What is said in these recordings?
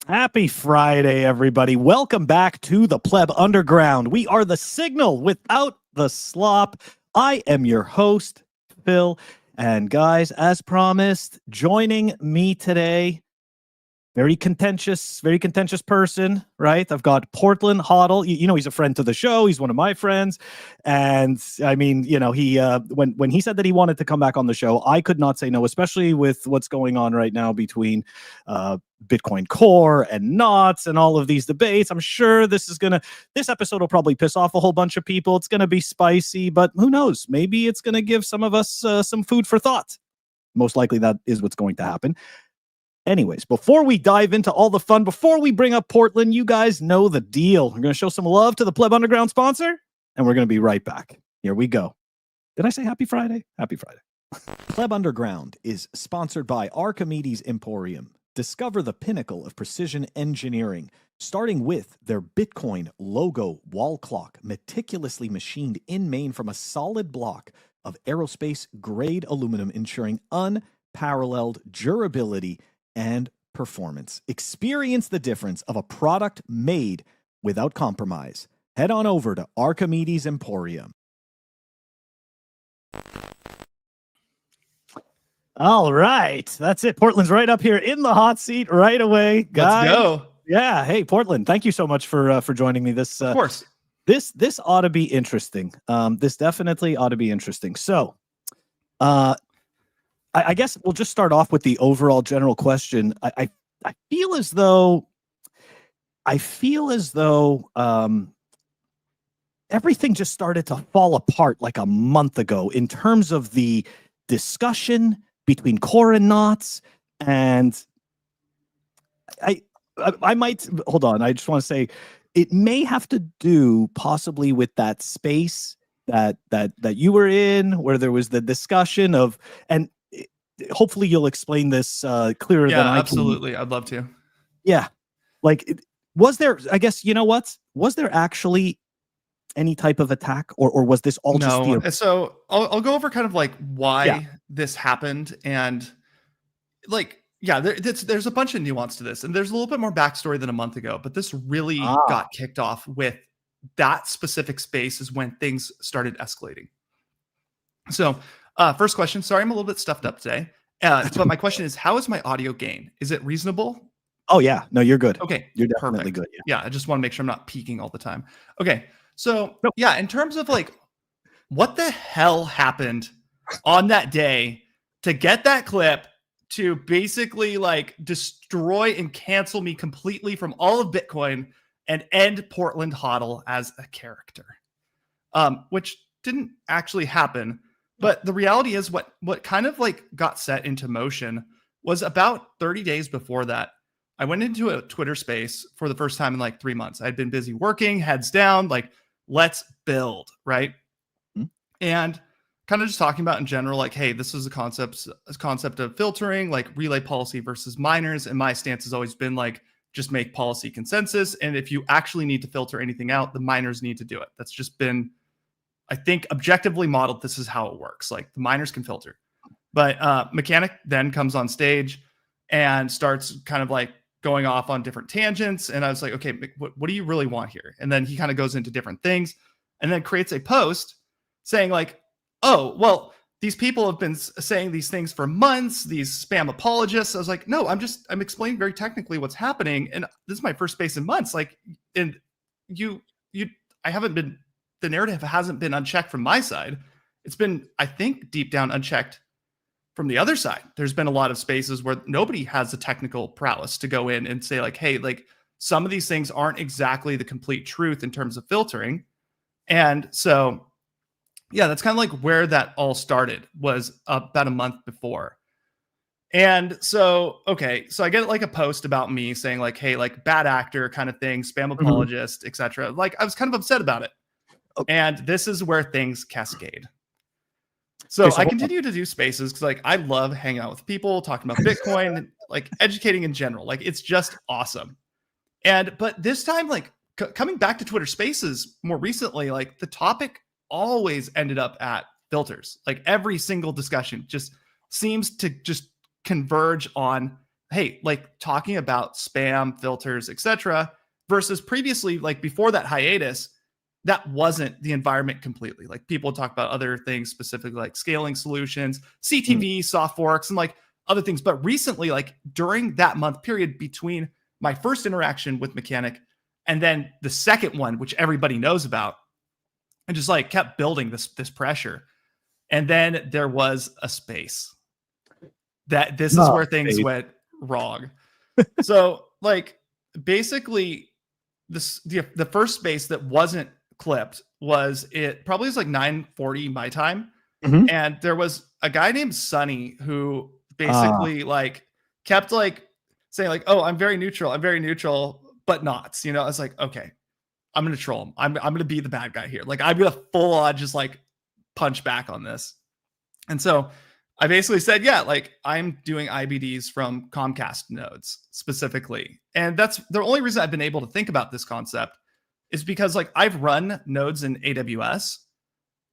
Happy Friday, everybody. Welcome back to the Pleb Underground. We are the signal without the slop. I am your host, Phil. And guys, as promised, joining me today, very contentious person, right? I've got PortlandHODL. You know, he's a friend to the show. He's one of my friends. And I mean, you know, he when he said that he wanted to come back on the show, I could not say no, especially with what's going on right now between Bitcoin Core and knots and all of these debates. I'm sure this episode will probably piss off a whole bunch of people. It's going to be spicy, but who knows? Maybe it's going to give some of us some food for thought. Most likely that is what's going to happen. Anyways, before we dive into all the fun, before we bring up Portland, you guys know the deal. We're going to show some love to the Pleb Underground sponsor, and we're going to be right back. Here we go. Did I say happy Friday? Happy Friday. Pleb Underground is sponsored by Archimedes Emporium. Discover the pinnacle of precision engineering, starting with their Bitcoin logo wall clock, meticulously machined in Maine from a solid block of aerospace-grade aluminum, ensuring unparalleled durability and performance. Experience the difference of a product made without compromise. Head on over to Archimedes Emporium. All right, that's it. Portland's right up here in the hot seat right away, guys. Let's go. Yeah, hey Portland, thank you so much for joining me. This of course, this ought to be interesting. This definitely ought to be interesting. So, I guess we'll just start off with the overall general question. I feel as though everything just started to fall apart like a month ago in terms of the discussion between core and knots. And I might hold on. I just want to say it may have to do possibly with that space that you were in, where there was the discussion of, and hopefully you'll explain this clearer than I can. Absolutely. I'd love to. Yeah. Like, was there, I guess, you know what? Was there actually any type of attack, or was this all just theory? So I'll go over kind of like why this happened. And like, there's a bunch of nuance to this. And there's a little bit more backstory than a month ago, but this really got kicked off with that specific space is when things started escalating. So first question. Sorry, I'm a little bit stuffed up today. But my question is, how is my audio gain? Is it reasonable? Oh, yeah. No, you're good. Okay. You're definitely good. Yeah. I just want to make sure I'm not peaking all the time. Okay. So, in terms of like, what the hell happened on that day to get that clip to basically like destroy and cancel me completely from all of Bitcoin and end PortlandHODL as a character, which didn't actually happen. But the reality is what kind of like got set into motion was about 30 days before that, I went into a Twitter space for the first time in like 3 months. I'd been busy working, heads down, like, let's build, right? Mm-hmm. And kind of just talking about in general, like, hey, this is a concept of filtering, like relay policy versus miners. And my stance has always been like, just make policy consensus. And if you actually need to filter anything out, the miners need to do it. That's just been, I think, objectively modeled. This is how it works. Like the miners can filter. But Mechanic then comes on stage and starts kind of like going off on different tangents. And I was like, okay, what do you really want here? And then he kind of goes into different things and then creates a post saying like, oh, well, these people have been saying these things for months, these spam apologists. I was like, no, I'm explaining very technically what's happening. And this is my first space in months. Like, and the narrative hasn't been unchecked from my side. It's been, I think, deep down unchecked from the other side. There's been a lot of spaces where nobody has the technical prowess to go in and say like, hey, like some of these things aren't exactly the complete truth in terms of filtering. And so, yeah, that's kind of like where that all started, was about a month before. And so, okay, so I get like a post about me saying like, hey, like bad actor kind of thing, spam apologist, etc. Like I was kind of upset about it. Okay. And this is where things cascade. So I continue to do spaces because like I love hanging out with people, talking about Bitcoin, like educating in general. Like it's just awesome. But this time, like coming back to Twitter Spaces more recently, like the topic always ended up at filters. Like every single discussion just seems to just converge on hey, like talking about spam filters, etc., versus previously, like before that hiatus, that wasn't the environment completely. Like people talk about other things, specifically like scaling solutions, CTV, soft forks, and like other things. But recently, like during that month period between my first interaction with Mechanic and then the second one, which everybody knows about, and just like kept building this pressure. And then there was a space that this is where things went wrong. So like basically the first space that wasn't clipped was it probably was like 9:40 my time. And there was a guy named Sonny who basically like kept like saying like, oh, I'm very neutral, but not, I was like, okay, I'm going to troll him. I'm going to be the bad guy here. Like I'm going to full on just like punch back on this. And so I basically said, yeah, like I'm doing IBDs from Comcast nodes specifically. And that's the only reason I've been able to think about this concept is because like I've run nodes in AWS,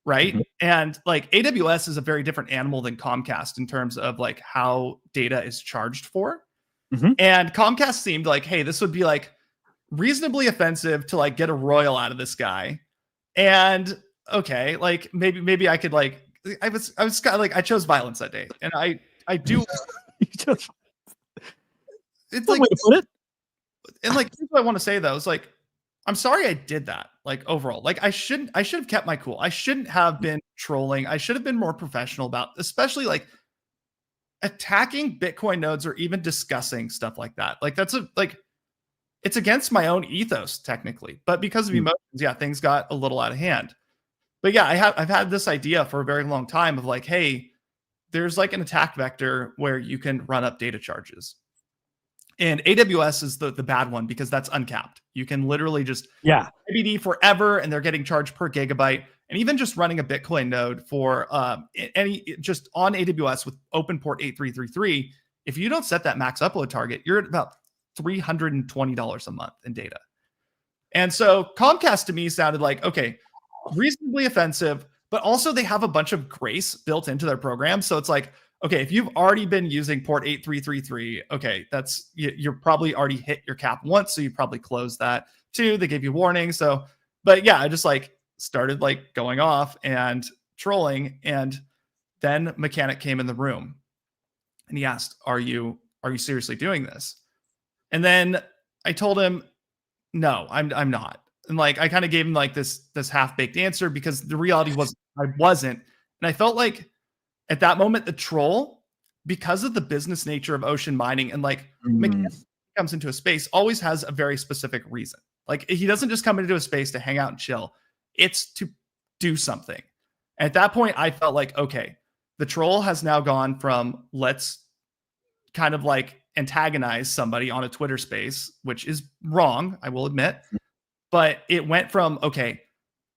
right? And like AWS is a very different animal than Comcast in terms of like how data is charged for. And Comcast seemed like, hey, this would be like reasonably offensive to like get a royal out of this guy. And okay, like maybe I could like I was kind of like I chose violence that day, and I do. It's like way to put it. And like here's what I want to say though is like I'm sorry I did that. Like overall, like I should have kept my cool. I shouldn't have been trolling. I should have been more professional about, especially like attacking Bitcoin nodes or even discussing stuff like that. Like that's it's against my own ethos technically, but because of emotions, yeah, things got a little out of hand. But yeah, I've had this idea for a very long time of like, hey, there's like an attack vector where you can run up data charges. And AWS is the bad one because that's uncapped. You can literally just IBD forever and they're getting charged per gigabyte. And even just running a Bitcoin node for just on AWS with open port 8333, if you don't set that max upload target, you're at about $320 a month in data. And so Comcast to me sounded like, okay, reasonably offensive, but also they have a bunch of grace built into their program. So it's like, okay, if you've already been using port 8333, okay, that's you're probably already hit your cap once, so you probably close that too. They gave you warning. So, but yeah, I just like started like going off and trolling, and then Mechanic came in the room and he asked, are you seriously doing this? And then I told him, no, I'm not. And like I kind of gave him like this half-baked answer because the reality was I wasn't. And I felt like at that moment, the troll, because of the business nature of ocean mining and like comes into a space, always has a very specific reason. Like he doesn't just come into a space to hang out and chill. It's to do something. And at that point, I felt like, okay, the troll has now gone from let's kind of like antagonize somebody on a Twitter space, which is wrong, I will admit. But it went from, okay,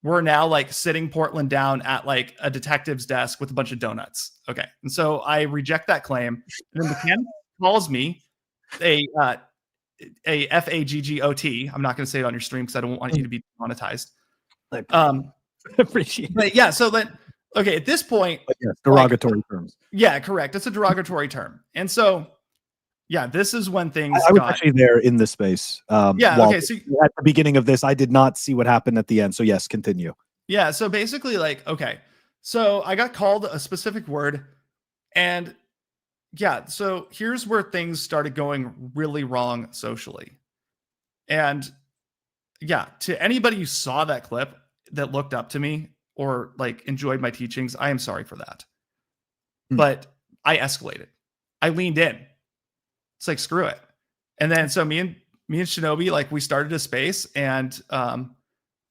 we're now like sitting Portland down at like a detective's desk with a bunch of donuts. Okay. And so I reject that claim. And then Mechanic calls me a FAGGOT. I'm not going to say it on your stream because I don't want you to be monetized. Appreciate it. But yeah, so then, okay, at this point. Yes, derogatory terms. Yeah, correct. It's a derogatory term. And so, yeah, this is when things I was actually there in the space. Okay. So at the beginning of this, I did not see what happened at the end. So yes, continue. Yeah. So basically, like, okay, so I got called a specific word, and yeah, so here's where things started going really wrong socially. And yeah, to anybody who saw that clip that looked up to me or like enjoyed my teachings, I am sorry for that. But I escalated. I leaned in. It's like, screw it. And then so me and Shinobi, like we started a space, and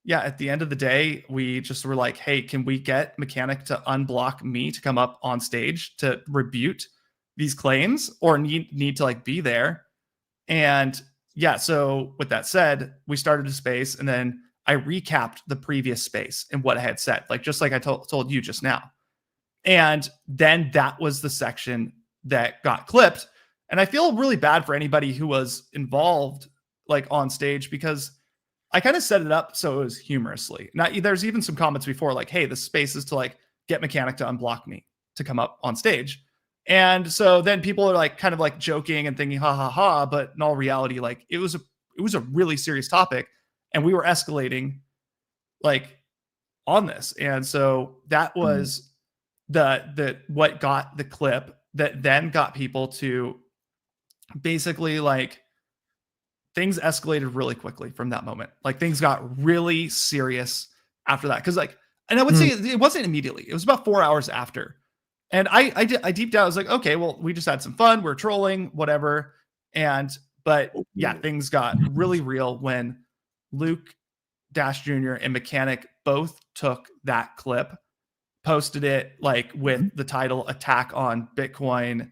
yeah, at the end of the day, we just were like, hey, can we get Mechanic to unblock me to come up on stage to rebut these claims or need to like be there? And yeah, so with that said, we started a space, and then I recapped the previous space and what I had said, like just like I told you just now. And then that was the section that got clipped. And I feel really bad for anybody who was involved like on stage because I kind of set it up so it was humorously. Now, there's even some comments before like, hey, the space is to like get Mechanic to unblock me to come up on stage. And so then people are like kind of like joking and thinking, ha ha ha. But in all reality, like it was a really serious topic. And we were escalating like on this. And so that was the what got the clip that then got people to basically like things escalated really quickly from that moment. Like things got really serious after that. Cause like, and I would say it wasn't immediately. It was about 4 hours after. And I deep down, I was like, okay, well, we just had some fun. We're trolling, whatever. But yeah, things got really real when Luke Dash Jr. and Mechanic both took that clip, posted it like with the title "Attack on Bitcoin,"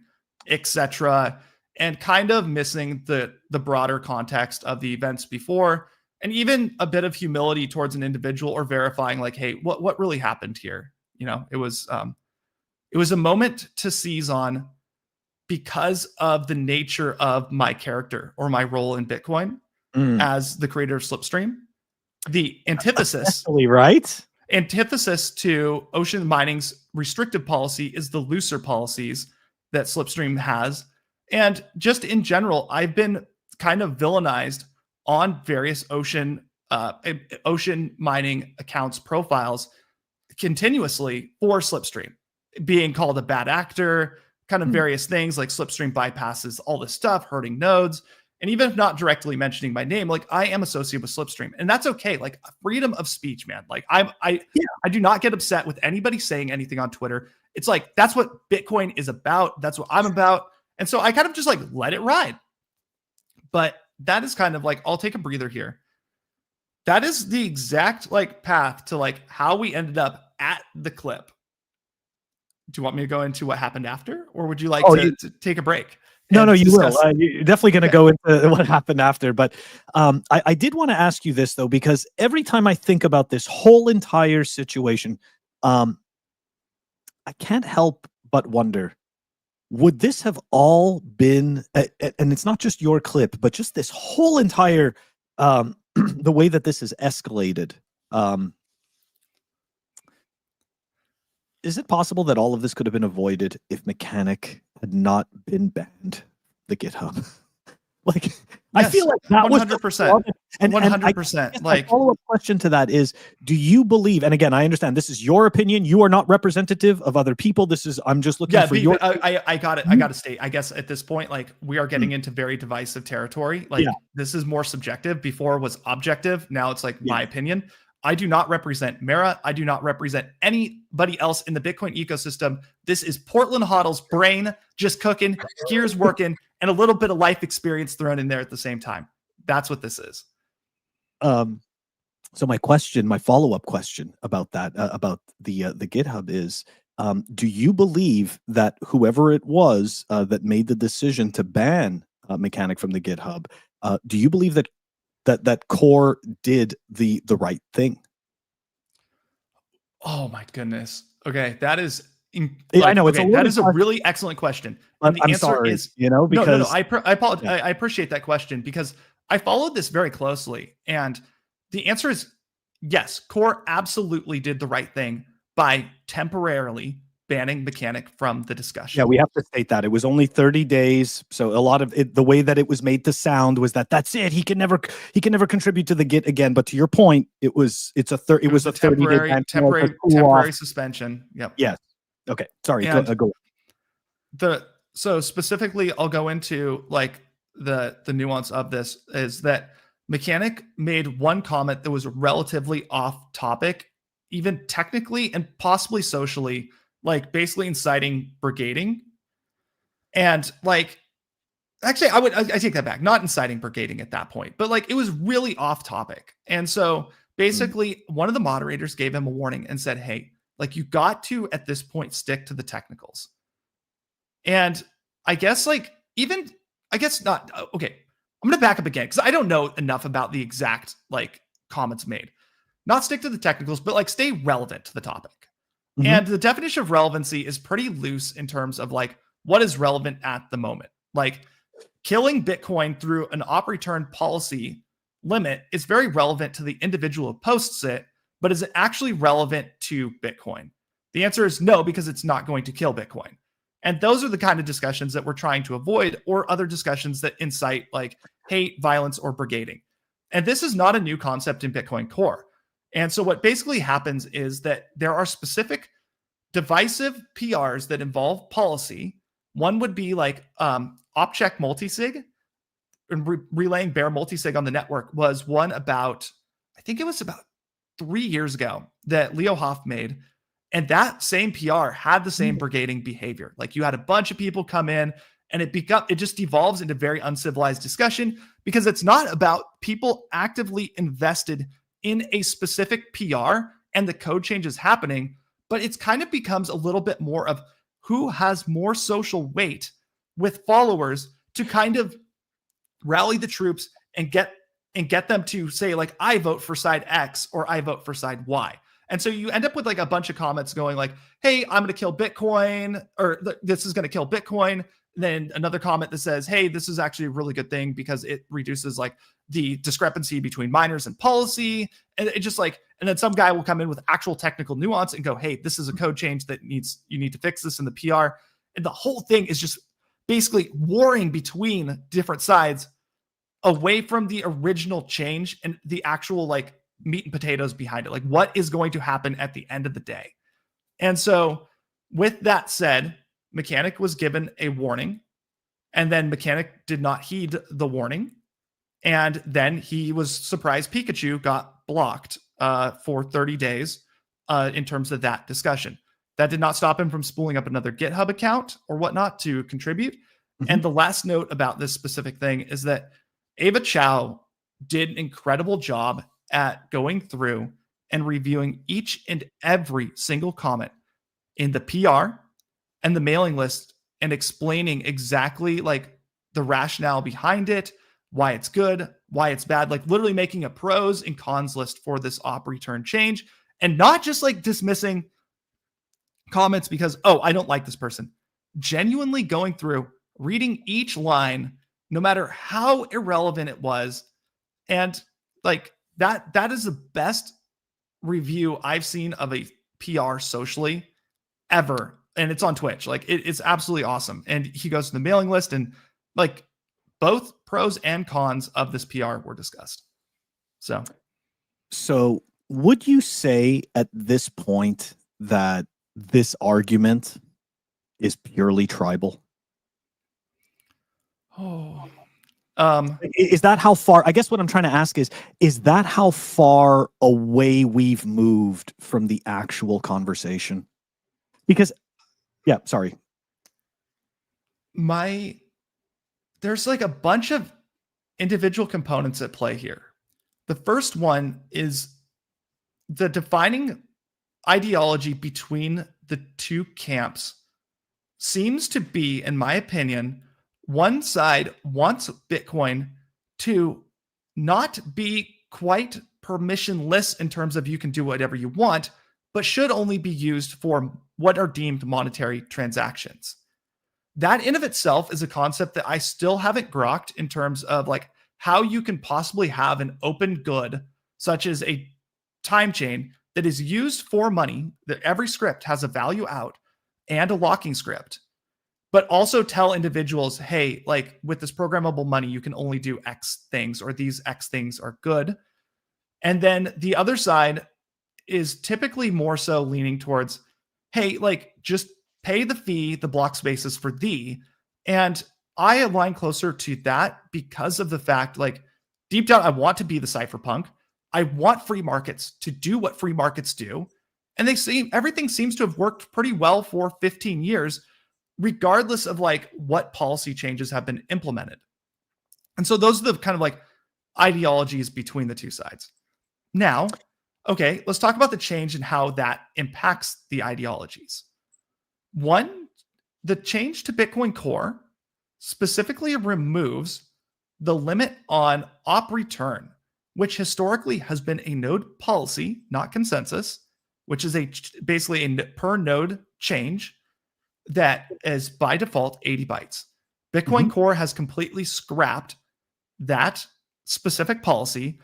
etc., and kind of missing the broader context of the events before, and even a bit of humility towards an individual or verifying, like, hey, what really happened here? You know, it was a moment to seize on because of the nature of my character or my role in Bitcoin as the creator of Slipstream. The antithesis, right? Antithesis to ocean mining's restrictive policy is the looser policies that Slipstream has. And just in general, I've been kind of villainized on various ocean mining accounts profiles continuously for Slipstream, being called a bad actor, kind of various things like Slipstream bypasses all this stuff, hurting nodes. And even if not directly mentioning my name, like I am associated with Slipstream, and that's okay. Like freedom of speech, man. Like I do not get upset with anybody saying anything on Twitter. It's like, that's what Bitcoin is about. That's what I'm about. And so I kind of just like let it ride. But that is kind of like, I'll take a breather here. That is the exact like path to like how we ended up at the clip. Do you want me to go into what happened after, or would you like to take a break? No, you discuss? Will. You're definitely going to go into what happened after. But I did want to ask you this, though, because every time I think about this whole entire situation, I can't help but wonder, would this have all been, and it's not just your clip, but just this whole entire, the way that this has escalated, is it possible that all of this could have been avoided if Mechanic had not been banned the GitHub? Like, yes, I feel like that 100%, and 100%. Like, follow-up question to that is, do you believe, and again, I understand this is your opinion, you are not representative of other people. This is, I'm just looking for your. I got it. I got to state, I guess at this point, like we are getting into very divisive territory. Like this is more subjective. Before was objective. Now it's like my opinion. I do not represent Mara. I do not represent anybody else in the Bitcoin ecosystem. This is PortlandHODL's brain just cooking, gears working, and a little bit of life experience thrown in there at the same time. That's what this is. So my follow-up question about that, about the GitHub is, do you believe that whoever it was that made the decision to ban Mechanic from the GitHub, do you believe that Core did the right thing? Oh my goodness. Okay, that is. I know it's that is a really excellent question. And the answer is, because no. I apologize. I appreciate that question because I followed this very closely, and the answer is yes. Core absolutely did the right thing by temporarily banning Mechanic from the discussion. Yeah, we have to state that it was only 30 days. So a lot of it, the way that it was made to sound was that's it. He can never contribute to the Git again. But to your point, it was a 30-day temporary suspension. Yep. Yes. Okay. Sorry. Go. So specifically, I'll go into like the nuance of this is that Mechanic made one comment that was relatively off topic, even technically and possibly socially, like basically inciting brigading. And like, actually, I take that back, not inciting brigading at that point, but like it was really off topic. And so basically one of the moderators gave him a warning and said, hey, like you got to, at this point, stick to the technicals. And I guess not. Okay. I'm going to back up again because I don't know enough about the exact like comments made. Not stick to the technicals, but like stay relevant to the topic. Mm-hmm. And the definition of relevancy is pretty loose in terms of like what is relevant at the moment. Like killing Bitcoin through an op return policy limit is very relevant to the individual who posts it, but is it actually relevant to Bitcoin? The answer is no, because it's not going to kill Bitcoin. And those are the kind of discussions that we're trying to avoid, or other discussions that incite like hate, violence, or brigading. And this is not a new concept in Bitcoin Core. And so what basically happens is that there are specific divisive PRs that involve policy. One would be like opcheck multisig, and relaying bear multisig on the network was one about, I think it was about 3 years ago that Leo Hoff made. And that same PR had the same brigading behavior. Like you had a bunch of people come in, and it just devolves into very uncivilized discussion, because it's not about people actively invested in a specific PR and the code changes happening, but it's kind of becomes a little bit more of who has more social weight with followers to kind of rally the troops and get them to say like, I vote for side X or I vote for side Y. And so you end up with like a bunch of comments going like, hey, I'm going to kill Bitcoin, or this is going to kill Bitcoin. Then another comment that says, hey, this is actually a really good thing because it reduces like the discrepancy between miners and policy. And it just like, and then some guy will come in with actual technical nuance and go, hey, this is a code change that you need to fix this in the PR. And the whole thing is just basically warring between different sides away from the original change and the actual like meat and potatoes behind it. Like what is going to happen at the end of the day? And so with that said, Mechanic was given a warning, and then Mechanic did not heed the warning. And then he was surprised Pikachu got blocked for 30 days in terms of that discussion. That did not stop him from spooling up another GitHub account or whatnot to contribute. Mm-hmm. And the last note about this specific thing is that Ava Chow did an incredible job at going through and reviewing each and every single comment in the PR and the mailing list and explaining exactly like the rationale behind it, why it's good, why it's bad, like literally making a pros and cons list for this op return change, and not just like dismissing comments because, oh, I don't like this person. Genuinely going through, reading each line, no matter how irrelevant it was. And like that is the best review I've seen of a PR socially ever. And it's on Twitch. Like it's absolutely awesome. And he goes to the mailing list, and like both pros and cons of this PR were discussed. So would you say at this point that this argument is purely tribal? Is that how far? I guess what I'm trying to ask is that how far away we've moved from the actual conversation? Because, yeah, sorry. There's like a bunch of individual components at play here. The first one is the defining ideology between the two camps seems to be, in my opinion, one side wants Bitcoin to not be quite permissionless in terms of you can do whatever you want, but should only be used for what are deemed monetary transactions. That in of itself is a concept that I still haven't grokked in terms of like how you can possibly have an open good, such as a time chain that is used for money, that every script has a value out and a locking script, but also tell individuals, hey, like with this programmable money, you can only do X things, or these X things are good. And then the other side is typically more so leaning towards, hey, like just pay the fee, the block spaces for thee. And I align closer to that because of the fact, like deep down, I want to be the cypherpunk. I want free markets to do what free markets do. And everything seems to have worked pretty well for 15 years, regardless of like what policy changes have been implemented. And so those are the kind of like ideologies between the two sides. Now, okay, let's talk about the change and how that impacts the ideologies. One, the change to Bitcoin Core specifically removes the limit on op return, which historically has been a node policy, not consensus, which is basically a per node change that is by default 80 bytes. Bitcoin Core has completely scrapped that specific policy,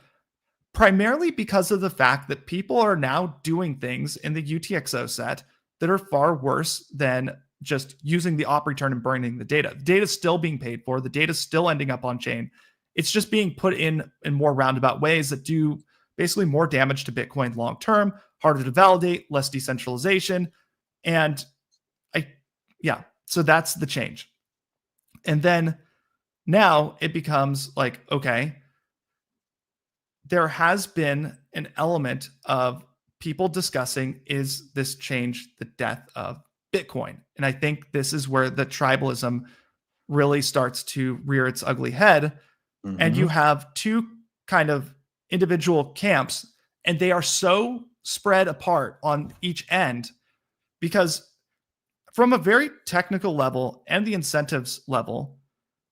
primarily because of the fact that people are now doing things in the UTXO set that are far worse than just using the op return and burning the data. The data is still being paid for. The data is still ending up on chain. It's just being put in more roundabout ways that do basically more damage to Bitcoin long term, harder to validate, less decentralization. And so that's the change. And then now it becomes like, okay, there has been an element of people discussing, is this change the death of Bitcoin? And I think this is where the tribalism really starts to rear its ugly head. And you have two kind of individual camps, and they are so spread apart on each end, because from a very technical level and the incentives level,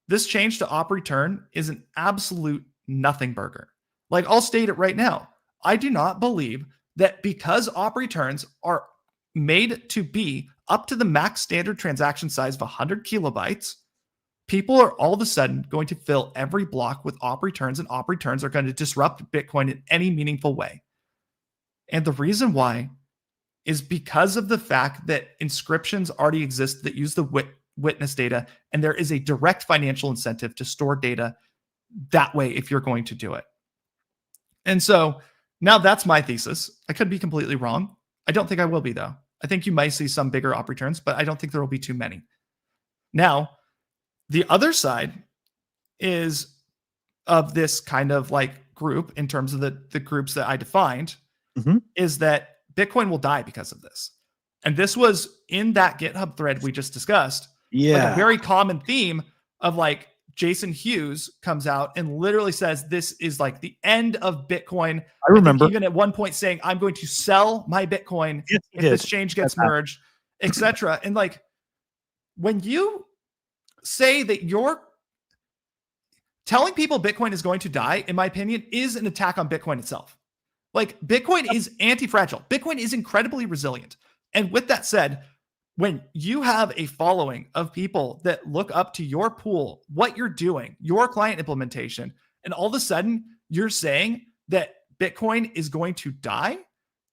this change to op return is an absolute nothing burger. Like, I'll state it right now. I do not believe that because op returns are made to be up to the max standard transaction size of 100 kilobytes, people are all of a sudden going to fill every block with op returns, and op returns are going to disrupt Bitcoin in any meaningful way. And the reason why is because of the fact that inscriptions already exist that use the witness data, and there is a direct financial incentive to store data that way if you're going to do it. And so now that's my thesis. I could be completely wrong. I don't think I will be, though. I think you might see some bigger op returns, but I don't think there will be too many. Now, the other side is of this kind of like group, in terms of the groups that I defined, is that Bitcoin will die because of this. And this was in that GitHub thread we just discussed. Yeah. Like a very common theme of like Jason Hughes comes out and literally says this is like the end of Bitcoin. I remember even at one point saying, I'm going to sell my Bitcoin if this change gets merged, etc. And like, when you say that you're telling people Bitcoin is going to die, in my opinion, is an attack on Bitcoin itself. Like, Bitcoin is anti-fragile. Bitcoin is incredibly resilient. And with that said, when you have a following of people that look up to your pool, what you're doing, your client implementation, and all of a sudden you're saying that Bitcoin is going to die,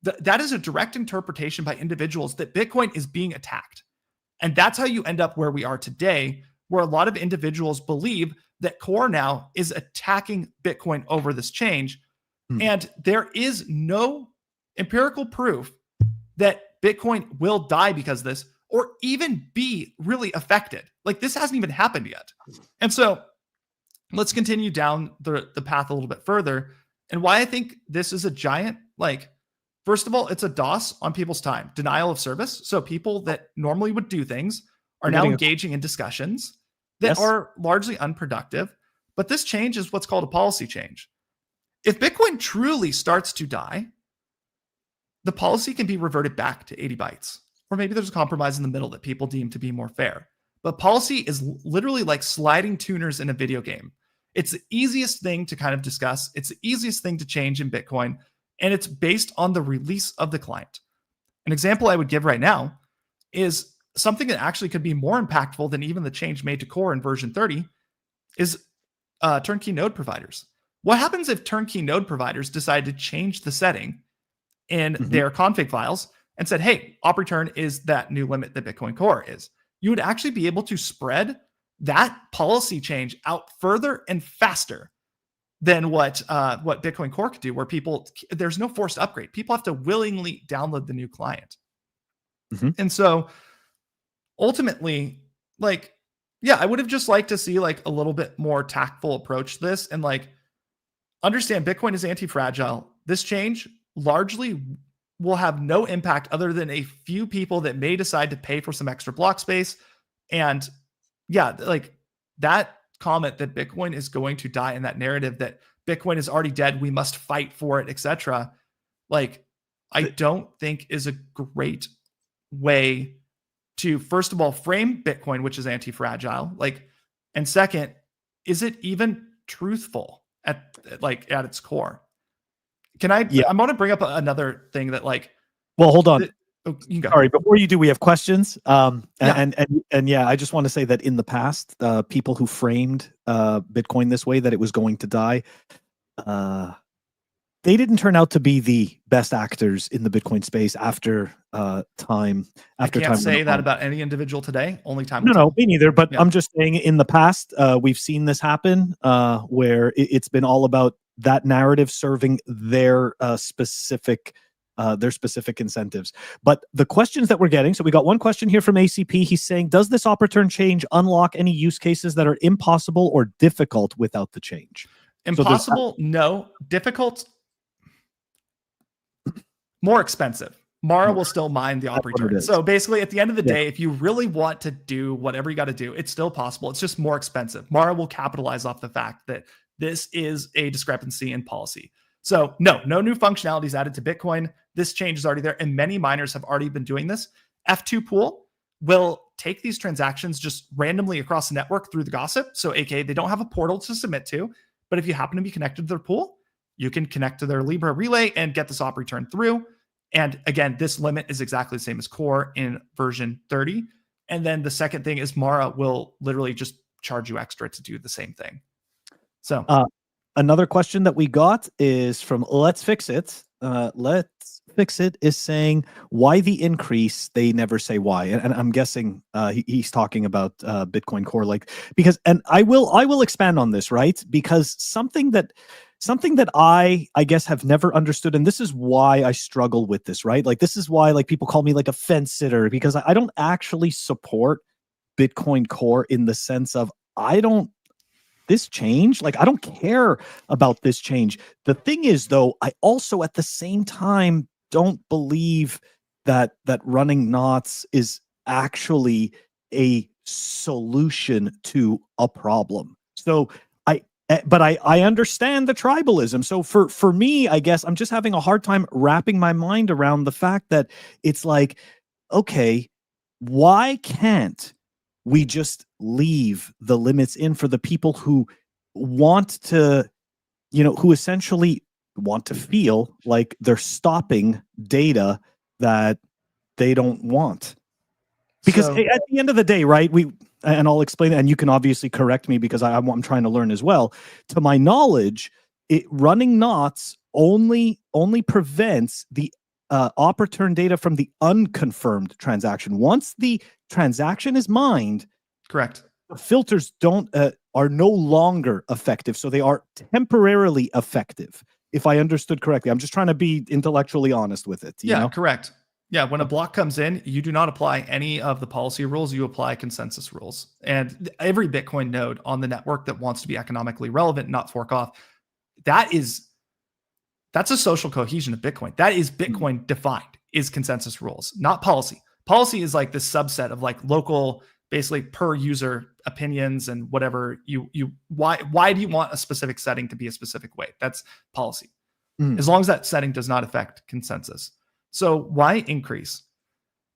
that is a direct interpretation by individuals that Bitcoin is being attacked. And that's how you end up where we are today, where a lot of individuals believe that Core now is attacking Bitcoin over this change. And there is no empirical proof that Bitcoin will die because of this, or even be really affected. Like, this hasn't even happened yet. And so let's continue down the path a little bit further. And why I think this is a giant, like, first of all, it's a DOS on people's time, denial of service. So people that normally would do things are now engaging in discussions that are largely unproductive. But this change is what's called a policy change. If Bitcoin truly starts to die, the policy can be reverted back to 80 bytes. Or maybe there's a compromise in the middle that people deem to be more fair. But policy is literally like sliding tuners in a video game. It's the easiest thing to kind of discuss. It's the easiest thing to change in Bitcoin. And it's based on the release of the client. An example I would give right now is something that actually could be more impactful than even the change made to Core in version 30 is turnkey node providers. What happens if turnkey node providers decide to change the setting in their config files and said, hey, op return is that new limit that Bitcoin Core is? You would actually be able to spread that policy change out further and faster than what Bitcoin Core could do, where there's no forced upgrade. People have to willingly download the new client. And so ultimately, like, yeah, I would have just liked to see like a little bit more tactful approach to this, and like, understand Bitcoin is anti-fragile. This change largely will have no impact other than a few people that may decide to pay for some extra block space. And yeah, like that comment that Bitcoin is going to die, and that narrative that Bitcoin is already dead, we must fight for it, etc. Like, I don't think is a great way to, first of all, frame Bitcoin, which is anti-fragile. Like, and second, is it even truthful at its core? Can I? Yeah. I'm going to bring up another thing that, like. Well, hold on. You can go. Sorry, before you do, we have questions. And yeah, I just want to say that in the past, people who framed Bitcoin this way, that it was going to die, they didn't turn out to be the best actors in the Bitcoin space after time. I can't say that about any individual today. Only time will tell. No, me neither. But I'm just saying, in the past, we've seen this happen where it's been all about that narrative serving their specific incentives. But the questions that we're getting, so we got one question here from ACP. He's saying, does this opportune change unlock any use cases that are impossible or difficult without the change? Impossible, no. Difficult, more expensive. Mara will still mine the op return. So basically, at the end of the day, if you really want to do whatever you got to do, it's still possible. It's just more expensive. Mara will capitalize off the fact that this is a discrepancy in policy. So no new functionalities added to Bitcoin. This change is already there, and many miners have already been doing this. F2 Pool will take these transactions just randomly across the network through the gossip. So aka they don't have a portal to submit to, but if you happen to be connected to their pool, you can connect to their Libra relay and get this op return through. And again, this limit is exactly the same as Core in version 30. And then the second thing is Mara will literally just charge you extra to do the same thing. So another question that we got is from Let's Fix It. Let's Fix It is saying, why the increase? They never say why. And I'm guessing he's talking about Bitcoin Core, because, and I will expand on this, right? Because something that I guess have never understood, and this is why I struggle with this, right? This is why people call me a fence sitter, because I don't actually support Bitcoin Core in the sense of this change, I don't care about this change. The thing is, though, I also at the same time don't believe that running knots is actually a solution to a problem. So but I understand the tribalism. So for me, I guess I'm just having a hard time wrapping my mind around the fact that it's okay, why can't we just leave the limits in for the people who want to, who essentially want to feel like they're stopping data that they don't want? Because at the end of the day, right, and I'll explain it, and you can obviously correct me because I'm trying to learn as well. To my knowledge, running knots only prevents the op return data from the unconfirmed transaction. Once the transaction is mined, correct, the filters are no longer effective, so they are temporarily effective. If I understood correctly, I'm just trying to be intellectually honest with it. You know? Correct. Yeah, when a block comes in, you do not apply any of the policy rules, you apply consensus rules. And every Bitcoin node on the network that wants to be economically relevant, not fork off, that's a social cohesion of Bitcoin. That is Bitcoin defined, is consensus rules, not policy. Policy is this subset of local, basically per user opinions and whatever why do you want a specific setting to be a specific way? That's policy. As long as that setting does not affect consensus. So why increase?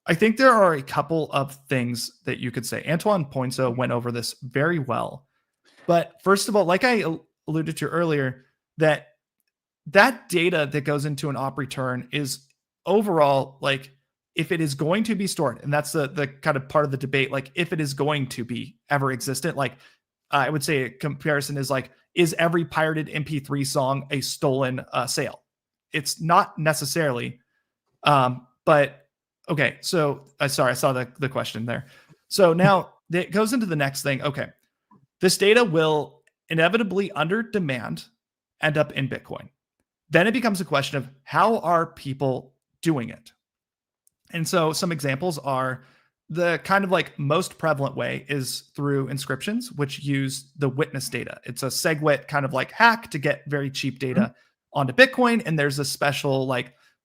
I think there are a couple of things that you could say. Antoine Poinso went over this very well. But first of all, like I alluded to earlier, that data that goes into an op return is overall, if it is going to be stored, and that's the kind of part of the debate, if it is going to be ever existent, I would say a comparison is every pirated MP3 song a stolen sale? It's not necessarily. But okay, so sorry, I saw the question there. So now it goes into the next thing. Okay, this data will inevitably, under demand, end up in Bitcoin. Then it becomes a question of how are people doing it? And so some examples are the kind of most prevalent way is through inscriptions, which use the witness data. It's a SegWit kind of hack to get very cheap data onto Bitcoin. And there's a special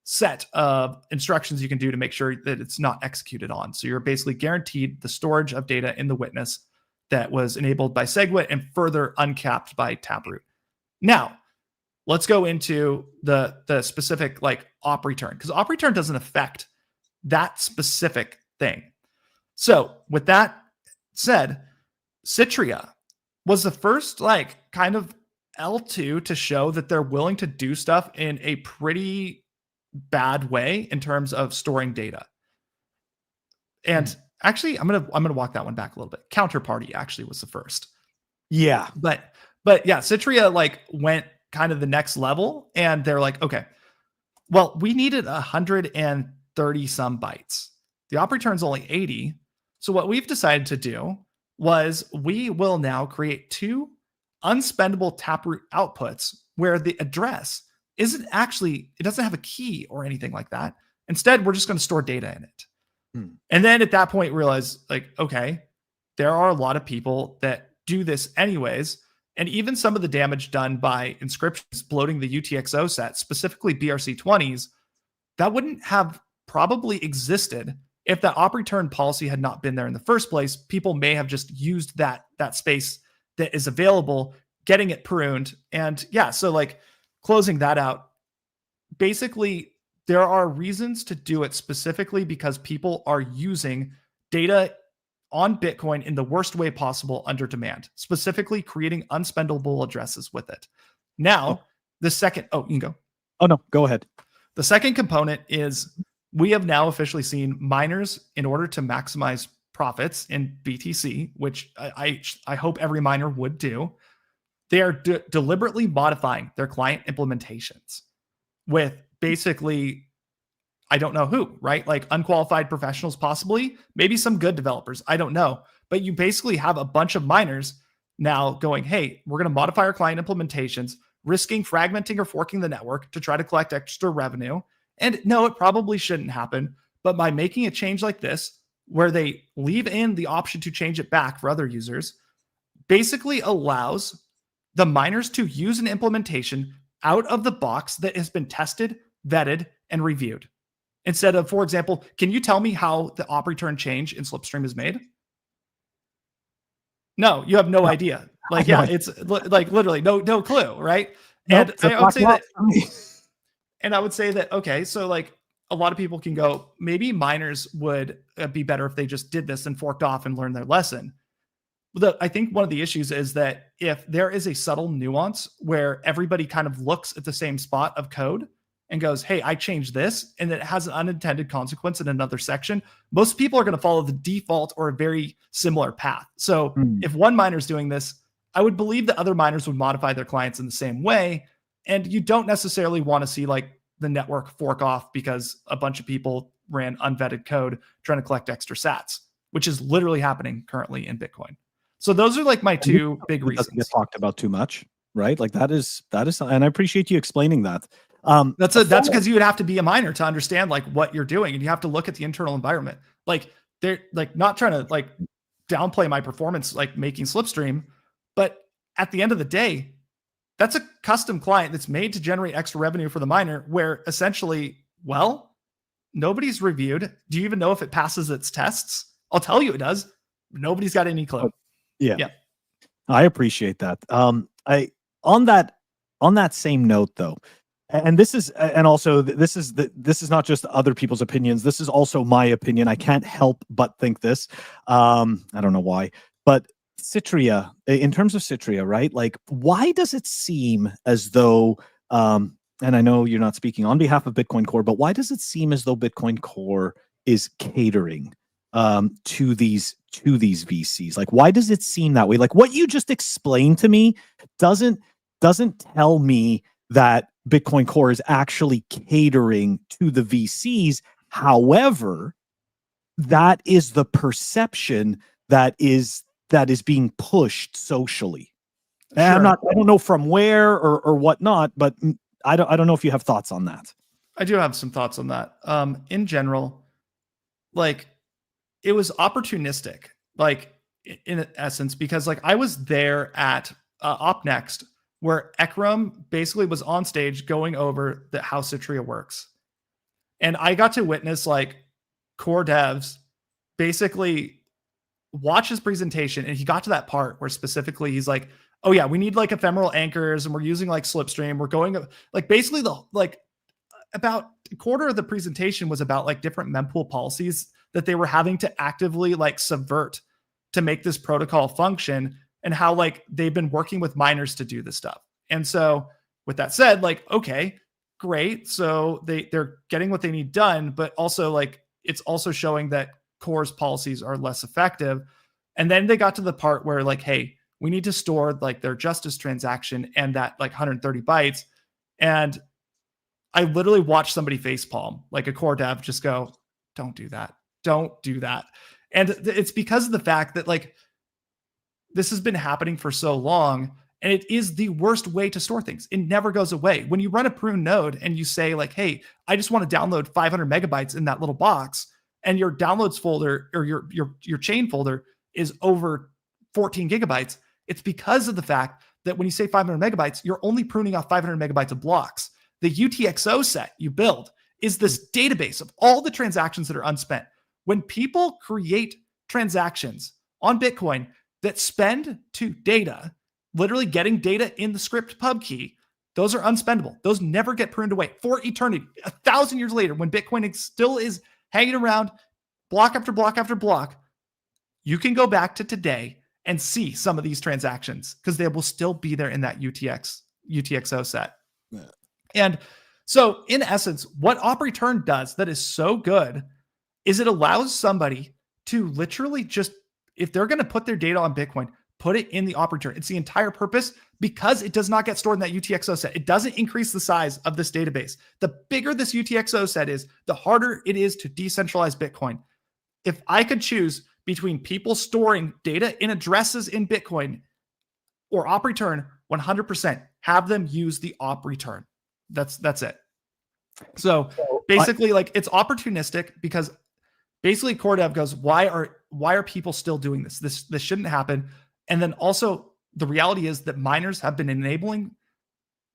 set of instructions you can do to make sure that it's not executed on. So you're basically guaranteed the storage of data in the witness that was enabled by SegWit and further uncapped by Taproot. Now, let's go into the specific op return, because op return doesn't affect that specific thing. So with that said, Citria was the first kind of L2 to show that they're willing to do stuff in a pretty bad way in terms of storing data. And actually, I'm gonna walk that one back a little bit. Counterparty actually was the first. Yeah. But yeah, Citria went kind of the next level. And they're like, okay, well, we needed 130 some bytes. The op return's only 80. So what we've decided to do was we will now create 2 unspendable taproot outputs where the address isn't actually, it doesn't have a key or anything like that. Instead, we're just going to store data in it. And then at that point, realize like, okay, there are a lot of people that do this anyways. And even some of the damage done by inscriptions bloating the UTXO set, specifically BRC20s, that wouldn't have probably existed if that op return policy had not been there in the first place. People may have just used that space that is available, getting it pruned. And yeah, so like closing that out, basically there are reasons to do it specifically because people are using data on Bitcoin in the worst way possible under demand, specifically creating unspendable addresses with it. Now, the second, you can go. Oh, no, go ahead. The second component is we have now officially seen miners, in order to maximize profits in BTC, which I hope every miner would do, they are deliberately modifying their client implementations with basically, I don't know who, right? Like unqualified professionals, possibly, maybe some good developers. I don't know. But you basically have a bunch of miners now going, hey, we're going to modify our client implementations, risking fragmenting or forking the network to try to collect extra revenue. And no, it probably shouldn't happen. But by making a change like this, where they leave in the option to change it back for other users, basically allows the miners to use an implementation out of the box that has been tested, vetted, and reviewed. Instead of, for example, can you tell me how the op return change in Slipstream is made? No, you have no idea. Like, yeah, it's like literally no clue, right? Nope, and I would say that, and I would say that, okay, so like a lot of people can go, maybe miners would be better if they just did this and forked off and learned their lesson. I think one of the issues is that if there is a subtle nuance where everybody kind of looks at the same spot of code and goes, hey, I changed this, and it has an unintended consequence in another section, most people are going to follow the default or a very similar path. So if one miner is doing this, I would believe that other miners would modify their clients in the same way. And you don't necessarily want to see like the network fork off because a bunch of people ran unvetted code trying to collect extra sats, which is literally happening currently in Bitcoin. So those are like my 2 big reasons. Doesn't get talked about too much, right? Like that is, and I appreciate you explaining that. That's because you would have to be a miner to understand like what you're doing, and you have to look at the internal environment. Like they're like not trying to like downplay my performance, like making Slipstream, but at the end of the day, that's a custom client that's made to generate extra revenue for the miner, where essentially, well, nobody's reviewed. Do you even know if it passes its tests? I'll tell you it does. Nobody's got any clue. Yeah. I appreciate that. On that same note though, and this is, and also this is not just other people's opinions. This is also my opinion. I can't help but think this. I don't know why, but Citria, in terms of Citria, right? Like, why does it seem as though, and I know you're not speaking on behalf of Bitcoin Core, but why does it seem as though Bitcoin Core is catering to these VCs? Like, why does it seem that way? Like what you just explained to me doesn't tell me that Bitcoin Core is actually catering to the VCs. However, that is the perception that is being pushed socially. And I don't know from where or whatnot, but I don't know if you have thoughts on that. I do have some thoughts on that. In general, like it was opportunistic, like in essence, because like I was there at OpNext, where Ekram basically was on stage going over how Citria works. And I got to witness like core devs basically watch his presentation, and he got to that part where specifically he's like, oh yeah, we need like ephemeral anchors and we're using like Slipstream. We're going like basically about a quarter of the presentation was about like different mempool policies that they were having to actively like subvert to make this protocol function, and how like they've been working with miners to do this stuff. And so with that said, like, okay, great. So they're getting what they need done, but also like, it's also showing that Core's policies are less effective. And then they got to the part where like, hey, We need to store like their justice transaction and that like 130 bytes. And I literally watched somebody facepalm, like a core dev, just go, don't do that. Don't do that. And it's because of the fact that like this has been happening for so long, and it is the worst way to store things. It never goes away. When you run a prune node and you say like, hey, I just want to download 500 megabytes in that little box, and your downloads folder or your chain folder is over 14 gigabytes, it's because of the fact that when you say 500 megabytes, you're only pruning off 500 megabytes of blocks. The UTXO set you build is this database of all the transactions that are unspent. When people create transactions on Bitcoin that spend to data, literally getting data in the script pub key, those are unspendable. Those never get pruned away for eternity. 1,000 years later, when Bitcoin still is hanging around block after block after block, you can go back to today and see some of these transactions because they will still be there in that UTXO set. Yeah. And so in essence, what op return does that is so good is it allows somebody to literally just, if they're going to put their data on Bitcoin, put it in the op return. It's the entire purpose because it does not get stored in that UTXO set. It doesn't increase the size of this database. The bigger this UTXO set is, the harder it is to decentralize Bitcoin. If I could choose between people storing data in addresses in Bitcoin or op return, 100% have them use the op return. That's it. So basically, like, it's opportunistic because basically core dev goes, why are people still doing this? This shouldn't happen. And then also the reality is that miners have been enabling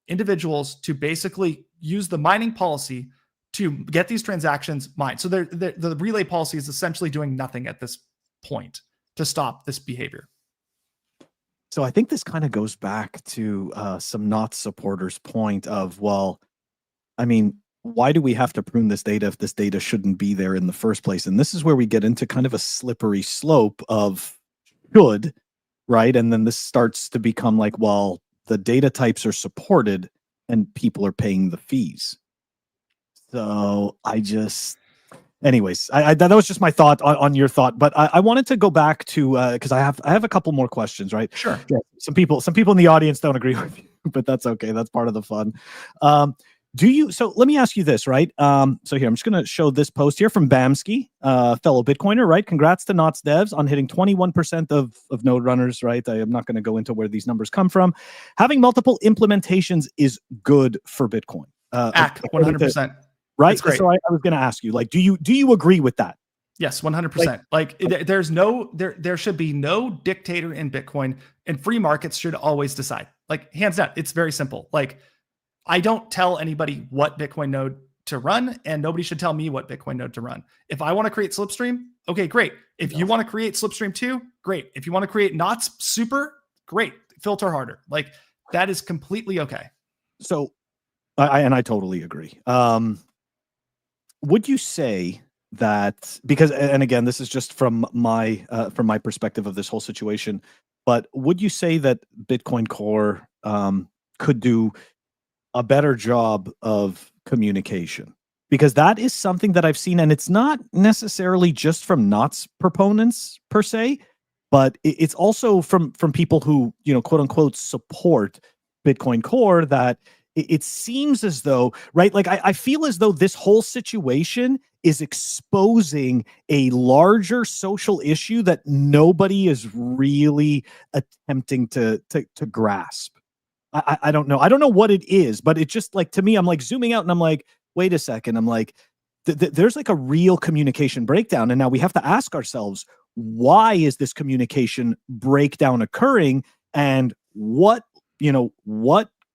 individuals to basically use the mining policy to get these transactions mined. So the relay policy is essentially doing nothing at this point to stop this behavior. So I think this kind of goes back to some not supporters' point of, well, I mean, why do we have to prune this data if this data shouldn't be there in the first place? And this is where we get into kind of a slippery slope of should, right? And then this starts to become like, well, the data types are supported and people are paying the fees. So anyways, that was just my thought on your thought, but I wanted to go back to because I have a couple more questions, right? Sure. Yeah, some people in the audience don't agree with you, but that's okay. That's part of the fun. So let me ask you this, right? So here, I'm just going to show this post here from Bamsky, fellow Bitcoiner, right? Congrats to Knots devs on hitting 21% of node runners, right? I am not going to go into where these numbers come from. Having multiple implementations is good for Bitcoin. 100%. Right. So I was going to ask you, like, do you agree with that? Yes, 100%. There should be no dictator in Bitcoin, and free markets should always decide. Like, hands down, it's very simple. Like, I don't tell anybody what Bitcoin node to run, and nobody should tell me what Bitcoin node to run. If I want to create Slipstream, okay, great. If you want to create Slipstream 2, great. If you want to create Knots Super, great. Filter harder. Like, that is completely okay. So, I totally agree. Would you say that, because, and again, this is just from my perspective of this whole situation, but would you say that Bitcoin Core could do a better job of communication? Because that is something that I've seen, and it's not necessarily just from Knots proponents per se, but it's also from people who, quote unquote, support Bitcoin Core, that it seems as though, right? Like, I feel as though this whole situation is exposing a larger social issue that nobody is really attempting to grasp. I don't know. I don't know what it is, but it just, like, to me, I'm like zooming out and I'm like, wait a second. I'm like, there's like a real communication breakdown. And now we have to ask ourselves, why is this communication breakdown occurring? And what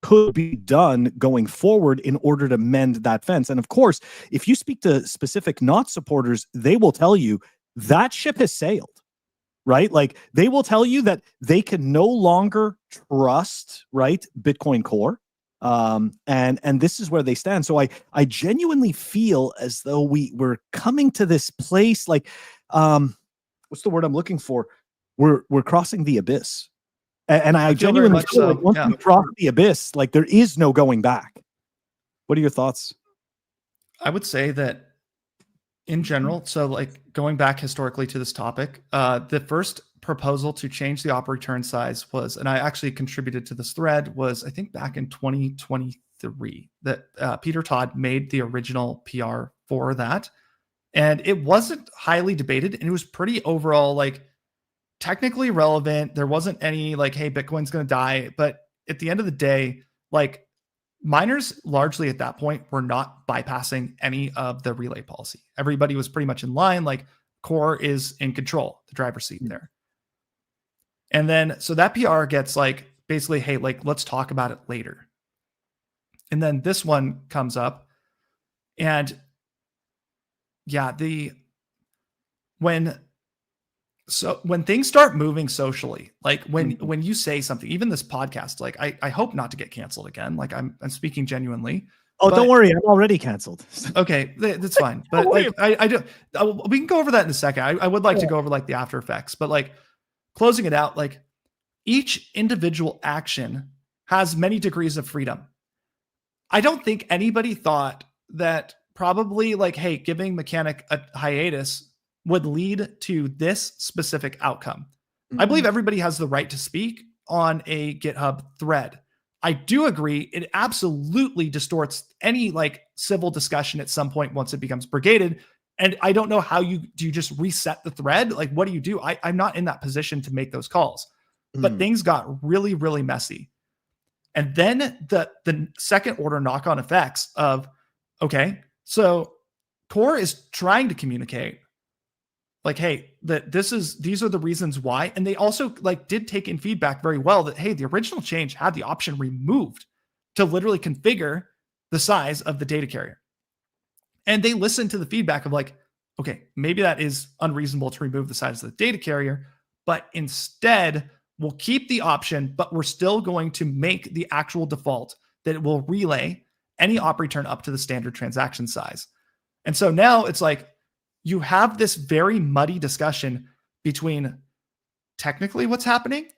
could be done going forward in order to mend that fence? And of course, if you speak to specific Knot supporters, they will tell you that ship has sailed, right? Like, they will tell you that they can no longer trust, right, Bitcoin Core. And this is where they stand. So I genuinely feel as though we're coming to this place, like, what's the word I'm looking for? We're crossing the abyss. And I genuinely feel like once we cross the abyss, like, there is no going back. What are your thoughts? I would say that in general, so like going back historically to this topic, the first proposal to change the op return size was, and I actually contributed to this thread, was I think back in 2023 that Peter Todd made the original PR for that. And it wasn't highly debated, and it was pretty overall like technically relevant. There wasn't any like, hey, Bitcoin's going to die. But at the end of the day, like miners largely at that point were not bypassing any of the relay policy. Everybody was pretty much in line. Like Core is in control, the driver's seat there. And then, so that PR gets like, basically, hey, like, let's talk about it later. And then this one comes up and yeah, when things start moving socially, like when you say something, even this podcast, like I hope not to get canceled again. Like I'm speaking genuinely. Oh, don't worry, I'm already canceled. Okay, that's fine. But like I do, we can go over that in a second. I would like to go over like the after effects, but like closing it out, like each individual action has many degrees of freedom. I don't think anybody thought that probably like, hey, giving Mechanic a hiatus would lead to this specific outcome. I believe everybody has the right to speak on a GitHub thread. I do agree it absolutely distorts any like civil discussion at some point once it becomes brigaded. And I don't know how do you just reset the thread? Like, what do you do? I'm not in that position to make those calls. But things got really, really messy. And then the second order knock-on effects of, okay, so Core is trying to communicate like, hey, these are the reasons why. And they also like did take in feedback very well that, hey, the original change had the option removed to literally configure the size of the data carrier. And they listened to the feedback of like, okay, maybe that is unreasonable to remove the size of the data carrier, but instead we'll keep the option, but we're still going to make the actual default that it will relay any op return up to the standard transaction size. And so now it's like you have this very muddy discussion between technically what's happening,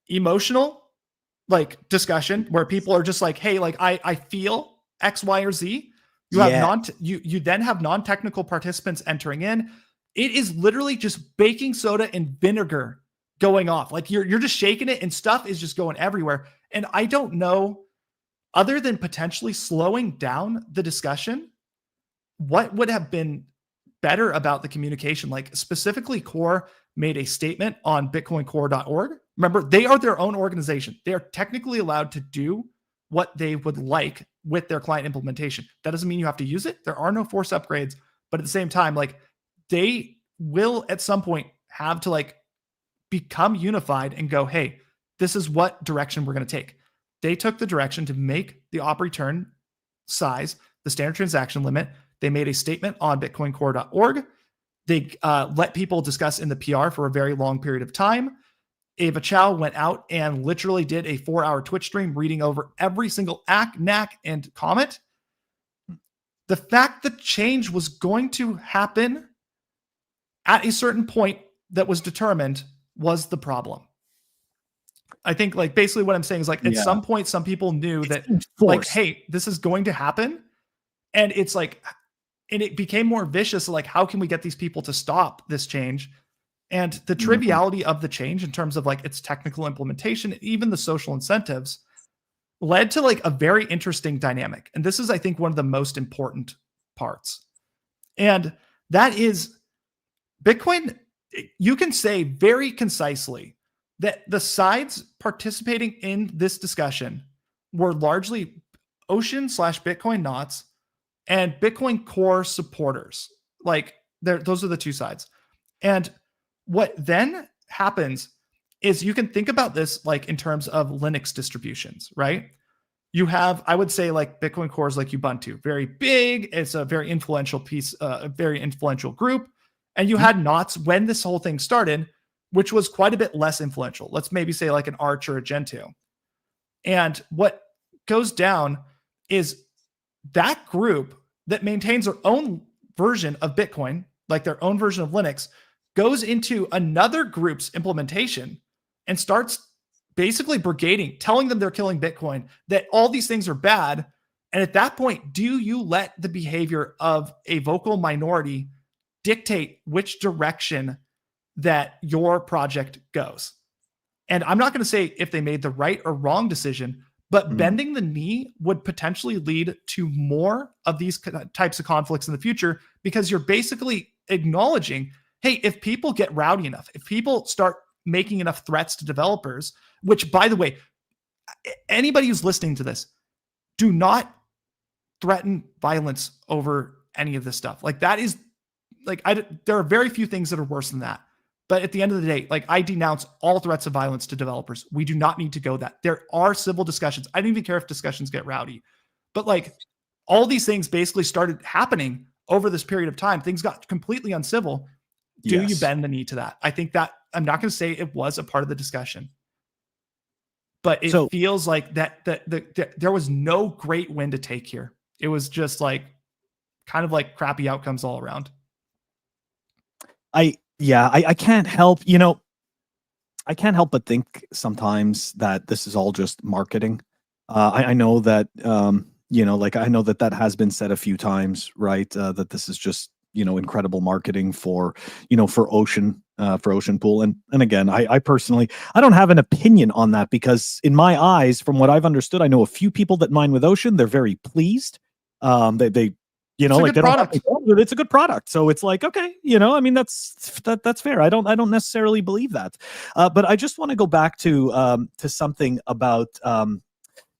emotional like discussion where people are just like, hey, like I feel X, Y, or Z. You have you then have non-technical participants entering in. It is literally just baking soda and vinegar going off. Like you're just shaking it and stuff is just going everywhere. And I don't know, other than potentially slowing down the discussion, what would have been better about the communication. Like specifically Core made a statement on bitcoincore.org. Remember, they are their own organization. They are technically allowed to do what they would like with their client implementation. That doesn't mean you have to use it. There are no forced upgrades, but at the same time, like they will at some point have to like become unified and go, hey, this is what direction we're going to take. They took the direction to make the op return size the standard transaction limit. They made a statement on bitcoincore.org. They let people discuss in the PR for a very long period of time. Ava Chow went out and literally did a 4-hour Twitch stream reading over every single ack, knack, and comment. The fact that change was going to happen at a certain point that was determined was the problem. I think like basically what I'm saying is like at some point, some people knew that like, hey, this is going to happen. And it's like, and it became more vicious. Like, how can we get these people to stop this change? And the triviality of the change in terms of like its technical implementation, even the social incentives led to like a very interesting dynamic. And this is, I think, one of the most important parts. And that is Bitcoin. You can say very concisely that the sides participating in this discussion were largely Ocean/Bitcoin knots and Bitcoin Core supporters. Like those are the two sides. And what then happens is you can think about this like in terms of Linux distributions, right? You have, I would say like Bitcoin Core is like Ubuntu, very big. It's a very influential piece, a very influential group. And you had knots when this whole thing started, which was quite a bit less influential. Let's maybe say like an Arch or a Gentoo. And what goes down is that group that maintains their own version of Bitcoin, like their own version of Linux, goes into another group's implementation and starts basically brigading, telling them they're killing Bitcoin, that all these things are bad. And at that point, do you let the behavior of a vocal minority dictate which direction that your project goes. And I'm not going to say if they made the right or wrong decision, but bending the knee would potentially lead to more of these types of conflicts in the future, because you're basically acknowledging, hey, if people get rowdy enough, if people start making enough threats to developers, which, by the way, anybody who's listening to this, do not threaten violence over any of this stuff. Like, that is, like, there are very few things that are worse than that. But at the end of the day, like, I denounce all threats of violence to developers. We do not need to go that. There are civil discussions. I don't even care if discussions get rowdy. But like, all these things basically started happening over this period of time. Things got completely uncivil. Do you bend the knee to that? I think that, I'm not going to say it was a part of the discussion, but it feels like that there was no great win to take here. It was just like kind of like crappy outcomes all around. I can't help, I can't help but think sometimes that this is all just marketing. I know that, like, I know that has been said a few times, right? That this is just, incredible marketing for Ocean Pool. And again, I personally, I don't have an opinion on that, because in my eyes, from what I've understood, I know a few people that mine with Ocean. They're very pleased. They like, they don't have to, it's a good product. So it's like, okay, I mean, that's fair. I don't necessarily believe that. But I just want to go back to something about,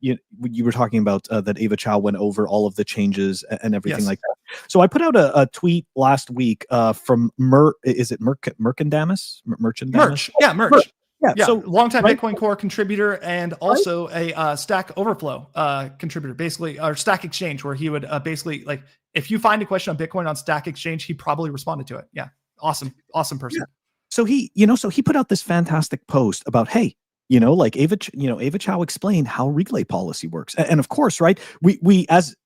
you were talking about that Ava Chow went over all of the changes and everything like that. So I put out a tweet last week from Merchandamus? Merch. Yeah, Merch. Yeah. So longtime Bitcoin Core contributor, and also a Stack Overflow contributor, basically, or Stack Exchange, where he would basically, like, if you find a question on Bitcoin on Stack Exchange, he probably responded to it. Yeah. Awesome person. Yeah. So he put out this fantastic post about, hey, like Ava Chow explained how relay policy works. And of course, right, we as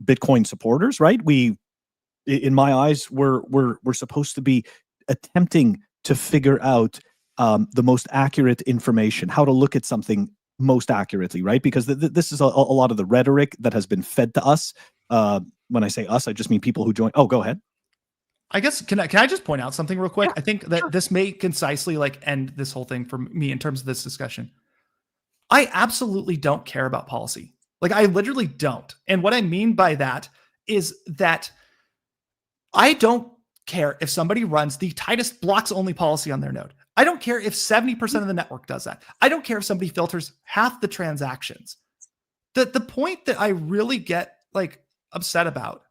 Bitcoin supporters, right, we, in my eyes, we're supposed to be attempting to figure out the most accurate information, how to look at something most accurately, right? Because this is a lot of the rhetoric that has been fed to us. When I say us, I just mean people who join. Oh, go ahead. I guess, can I just point out something real quick? Yeah, I think that this may concisely like end this whole thing for me in terms of this discussion. I absolutely don't care about policy. Like, I literally don't. And what I mean by that is that I don't care if somebody runs the tightest blocks only policy on their node. I don't care if 70% of the network does that. I don't care if somebody filters half the transactions. The point that I really get like upset about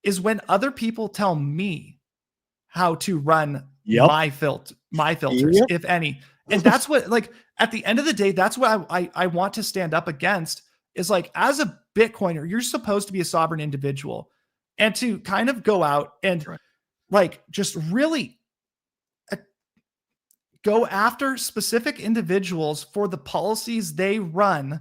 is when other people tell me how to run my filters, if any. And that's what, like, at the end of the day, that's what I want to stand up against, is like, as a Bitcoiner, you're supposed to be a sovereign individual, and to kind of go out and like just really go after specific individuals for the policies they run,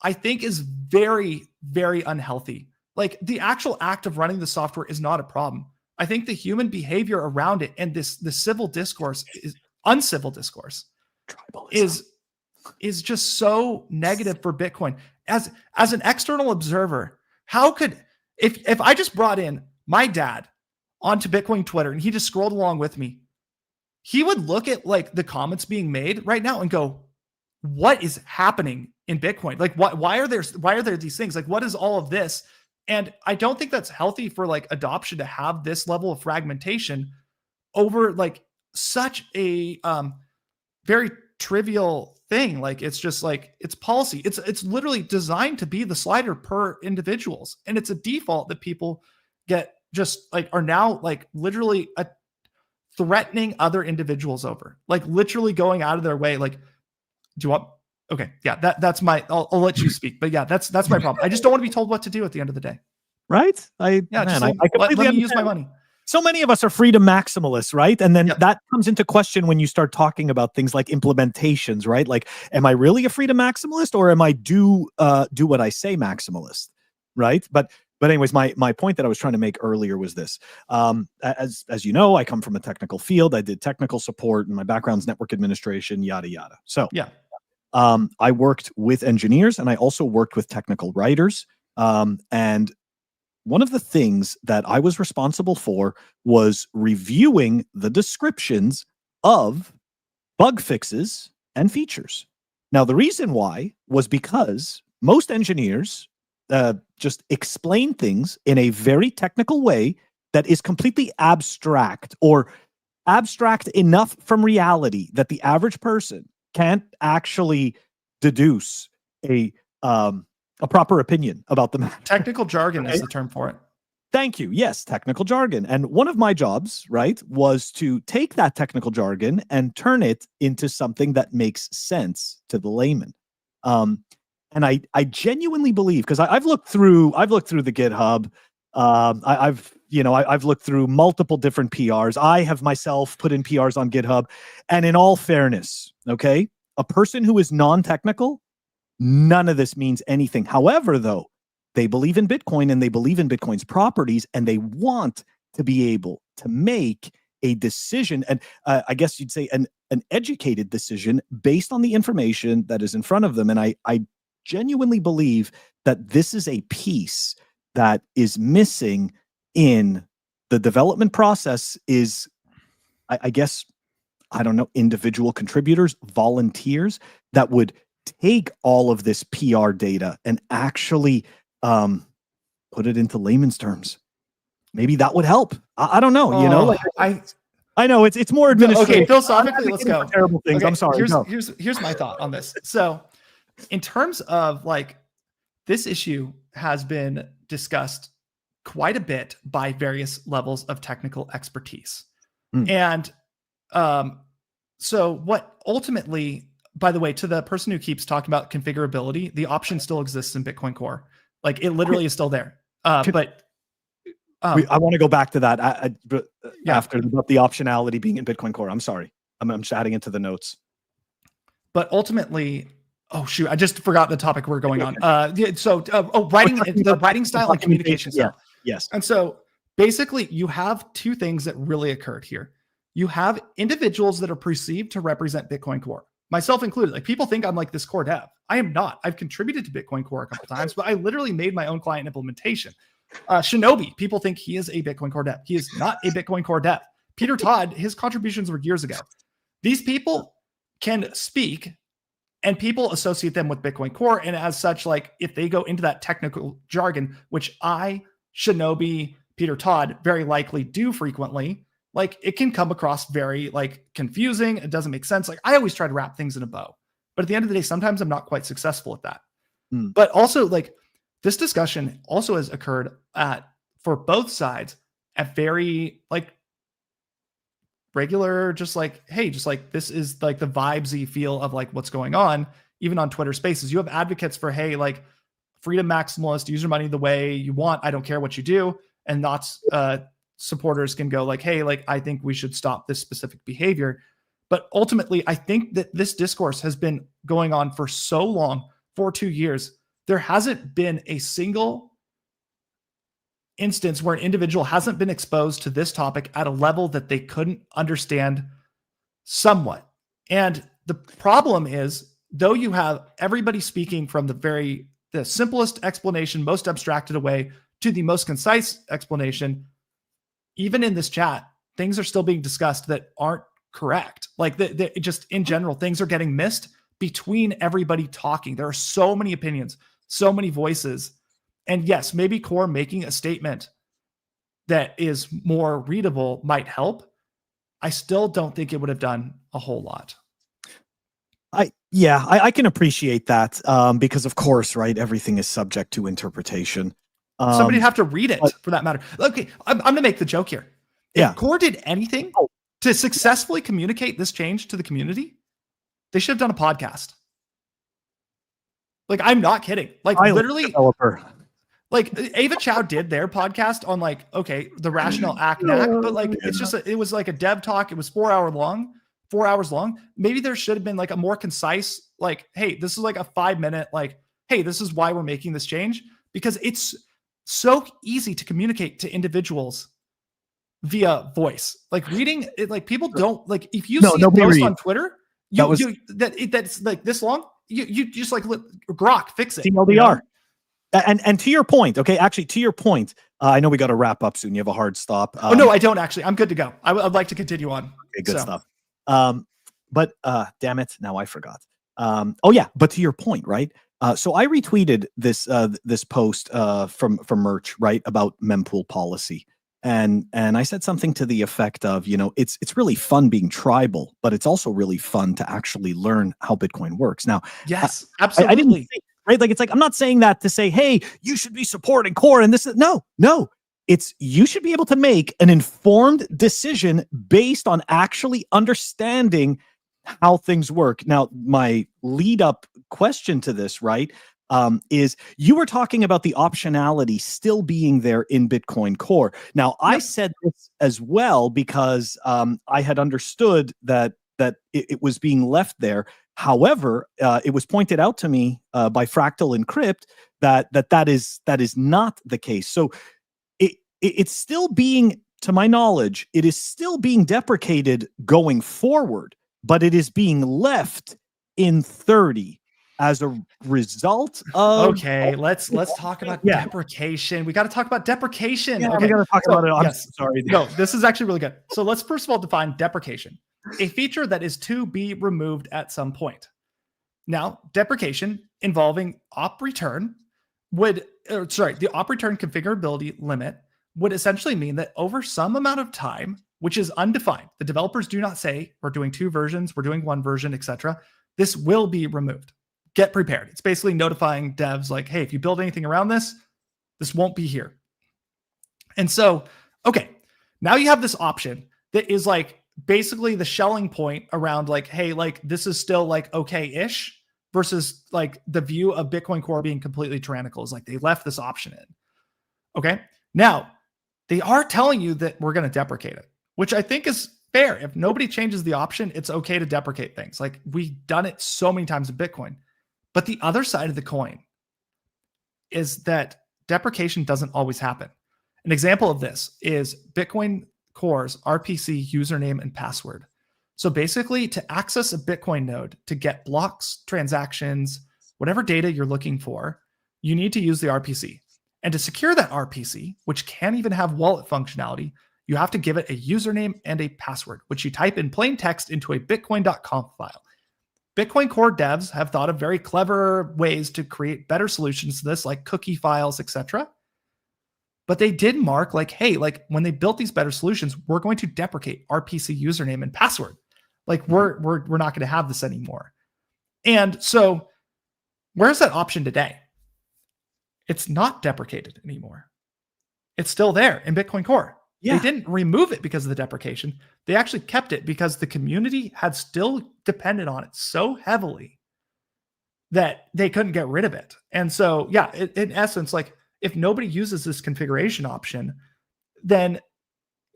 I think is very, very unhealthy. Like, the actual act of running the software is not a problem. I think the human behavior around it and the civil discourse, uncivil discourse, is just so negative for Bitcoin. As an external observer, how could, if I just brought in my dad onto Bitcoin Twitter and he just scrolled along with me, he would look at like the comments being made right now and go, what is happening in Bitcoin? Like, why are there these things? Like, what is all of this? And I don't think that's healthy for like adoption to have this level of fragmentation over like such a very trivial thing. Like, it's just like, it's policy. It's literally designed to be the slider per individuals. And it's a default that people get, just like, are now like literally threatening other individuals over, like literally going out of their way. Like, do you want, okay. Yeah. That's my, I'll let you speak, but yeah, that's my problem. I just don't want to be told what to do at the end of the day. Right. I completely let me use my money. So many of us are freedom maximalists, right? And then that comes into question when you start talking about things like implementations, right? Like, am I really a freedom maximalist, or am I do what I say maximalist, right? But anyways, my point that I was trying to make earlier was this. As you know, I come from a technical field. I did technical support, and my background's network administration, yada, yada. So I worked with engineers, and I also worked with technical writers. And one of the things that I was responsible for was reviewing the descriptions of bug fixes and features. Now, the reason why was because most engineers just explain things in a very technical way that is completely abstract, or abstract enough from reality that the average person can't actually deduce a proper opinion about the matter. Technical jargon is the term for it. Thank you. Yes, technical jargon. And one of my jobs, right, was to take that technical jargon and turn it into something that makes sense to the layman. And I genuinely believe, because I've looked through the GitHub. I've looked through multiple different PRs. I have myself put in PRs on GitHub. And in all fairness, okay, a person who is non-technical, none of this means anything. However, though, they believe in Bitcoin and they believe in Bitcoin's properties, and they want to be able to make a decision, and I guess you'd say an educated decision based on the information that is in front of them. And I genuinely believe that this is a piece that is missing in the development process is, I guess, I don't know, individual contributors, volunteers that would take all of this PR data and actually put it into layman's terms. Maybe that would help. I don't know. I know it's more administrative. Okay, philosophically, let's go. Terrible things. Okay, I'm sorry. Here's my thought on this. So, in terms of like, this issue has been discussed quite a bit by various levels of technical expertise, and so what ultimately, by the way, to the person who keeps talking about configurability, the option still exists in Bitcoin Core. Like, it literally is still there. But I want to go back to that after about the optionality being in Bitcoin Core. I'm sorry. I'm just adding it to the notes. But ultimately, oh shoot, I just forgot the topic we're going on. Writing style and communication style. Yes. And so basically, you have two things that really occurred here. You have individuals that are perceived to represent Bitcoin Core, myself included. Like, people think I'm like this core dev. I am not. I've contributed to Bitcoin Core a couple times, but I literally made my own client implementation. Shinobi, people think he is a Bitcoin Core dev. He is not a Bitcoin Core dev. Peter Todd, his contributions were years ago. These people can speak, and people associate them with Bitcoin Core. And as such, like, if they go into that technical jargon, which I, Shinobi, Peter Todd very likely do frequently, like, it can come across very like confusing. It doesn't make sense. Like, I always try to wrap things in a bow, but at the end of the day, sometimes I'm not quite successful at that. But also, like, this discussion also has occurred for both sides at very like regular, just like, hey, just like, this is like the vibesy feel of like what's going on. Even on Twitter Spaces, you have advocates for, hey, like, freedom maximalist, use your money the way you want, I don't care what you do. And not supporters can go like, hey, like, I think we should stop this specific behavior. But ultimately, I think that this discourse has been going on for so long, for 2 years. There hasn't been a single instance where an individual hasn't been exposed to this topic at a level that they couldn't understand somewhat. And the problem is, though you have everybody speaking from the simplest explanation, most abstracted away, to the most concise explanation, even in this chat, things are still being discussed that aren't correct. Like, just in general, things are getting missed between everybody talking. There are so many opinions, so many voices. And yes, maybe Core making a statement that is more readable might help. I still don't think it would have done a whole lot. I can appreciate that, because of course, right, everything is subject to interpretation. Somebody'd have to read it for that matter. Okay, I'm going to make the joke here. If Core did anything to successfully communicate this change to the community, they should have done a podcast. Like, I'm not kidding. Like, literally, like, Ava Chow did their podcast on like, okay, the rational knack, but like, it's just, it was like a dev talk. It was 4 hours long. Maybe there should have been like a more concise, like, hey, this is like a 5-minute, like, hey, this is why we're making this change, because it's so easy to communicate to individuals via voice. Like, reading it, like, people don't like, if you see a post on Twitter, that's like this long, you just like, grok, fix it. TLDR. And to your point, okay, actually, to your point, I know we got to wrap up soon. You have a hard stop. No, I don't actually. I'm good to go. I'd like to continue on. Okay, good stuff. But damn it, now I forgot. Oh yeah, but to your point, right? So I retweeted this post from Merch, right, about mempool policy. And I said something to the effect of, it's really fun being tribal, but it's also really fun to actually learn how Bitcoin works. Now, Yes, I absolutely. didn't say, right? Like, it's like, I'm not saying that to say, hey, you should be supporting core and this. No. It's you should be able to make an informed decision based on actually understanding how things work. Now, my lead up question to this, right, is you were talking about the optionality still being there in Bitcoin Core. Now, I said this as well because I had understood that it was being left there. However, it was pointed out to me by Fractal Encrypt that is not the case. So it's still being, to my knowledge, it is still being deprecated going forward, but it is being left in 30 as a result of. Okay, let's talk about deprecation. We got to talk about deprecation. Yeah, okay, we got to talk about it. I'm yes. sorry. No, this is actually really good. So let's first of all define deprecation, a feature that is to be removed at some point. Now, deprecation involving op return the op return configurability limit would essentially mean that over some amount of time, which is undefined, the developers do not say we're doing 2 versions, we're doing 1 version, etc. This will be removed. Get prepared. It's basically notifying devs like, hey, if you build anything around this, this won't be here. And so, okay, now you have this option that is like basically the shelling point around like, hey, like this is still like okay-ish versus like the view of Bitcoin Core being completely tyrannical is like they left this option in. Okay, now they are telling you that we're going to deprecate it, which I think is fair. If nobody changes the option, it's okay to deprecate things. Like we've done it so many times in Bitcoin. But the other side of the coin is that deprecation doesn't always happen. An example of this is Bitcoin Core's RPC username and password. So basically, to access a Bitcoin node, to get blocks, transactions, whatever data you're looking for, you need to use the RPC. And to secure that RPC, which can even have wallet functionality, you have to give it a username and a password, which you type in plain text into a bitcoin.conf file. Bitcoin Core devs have thought of very clever ways to create better solutions to this, like cookie files, etc. But they did mark like, hey, like when they built these better solutions, we're going to deprecate RPC username and password. Like we're not going to have this anymore. And so where's that option today? It's not deprecated anymore. It's still there in Bitcoin Core. Yeah. They didn't remove it because of the deprecation. They actually kept it because the community had still depended on it so heavily that they couldn't get rid of it. And so, yeah, in essence, like if nobody uses this configuration option, then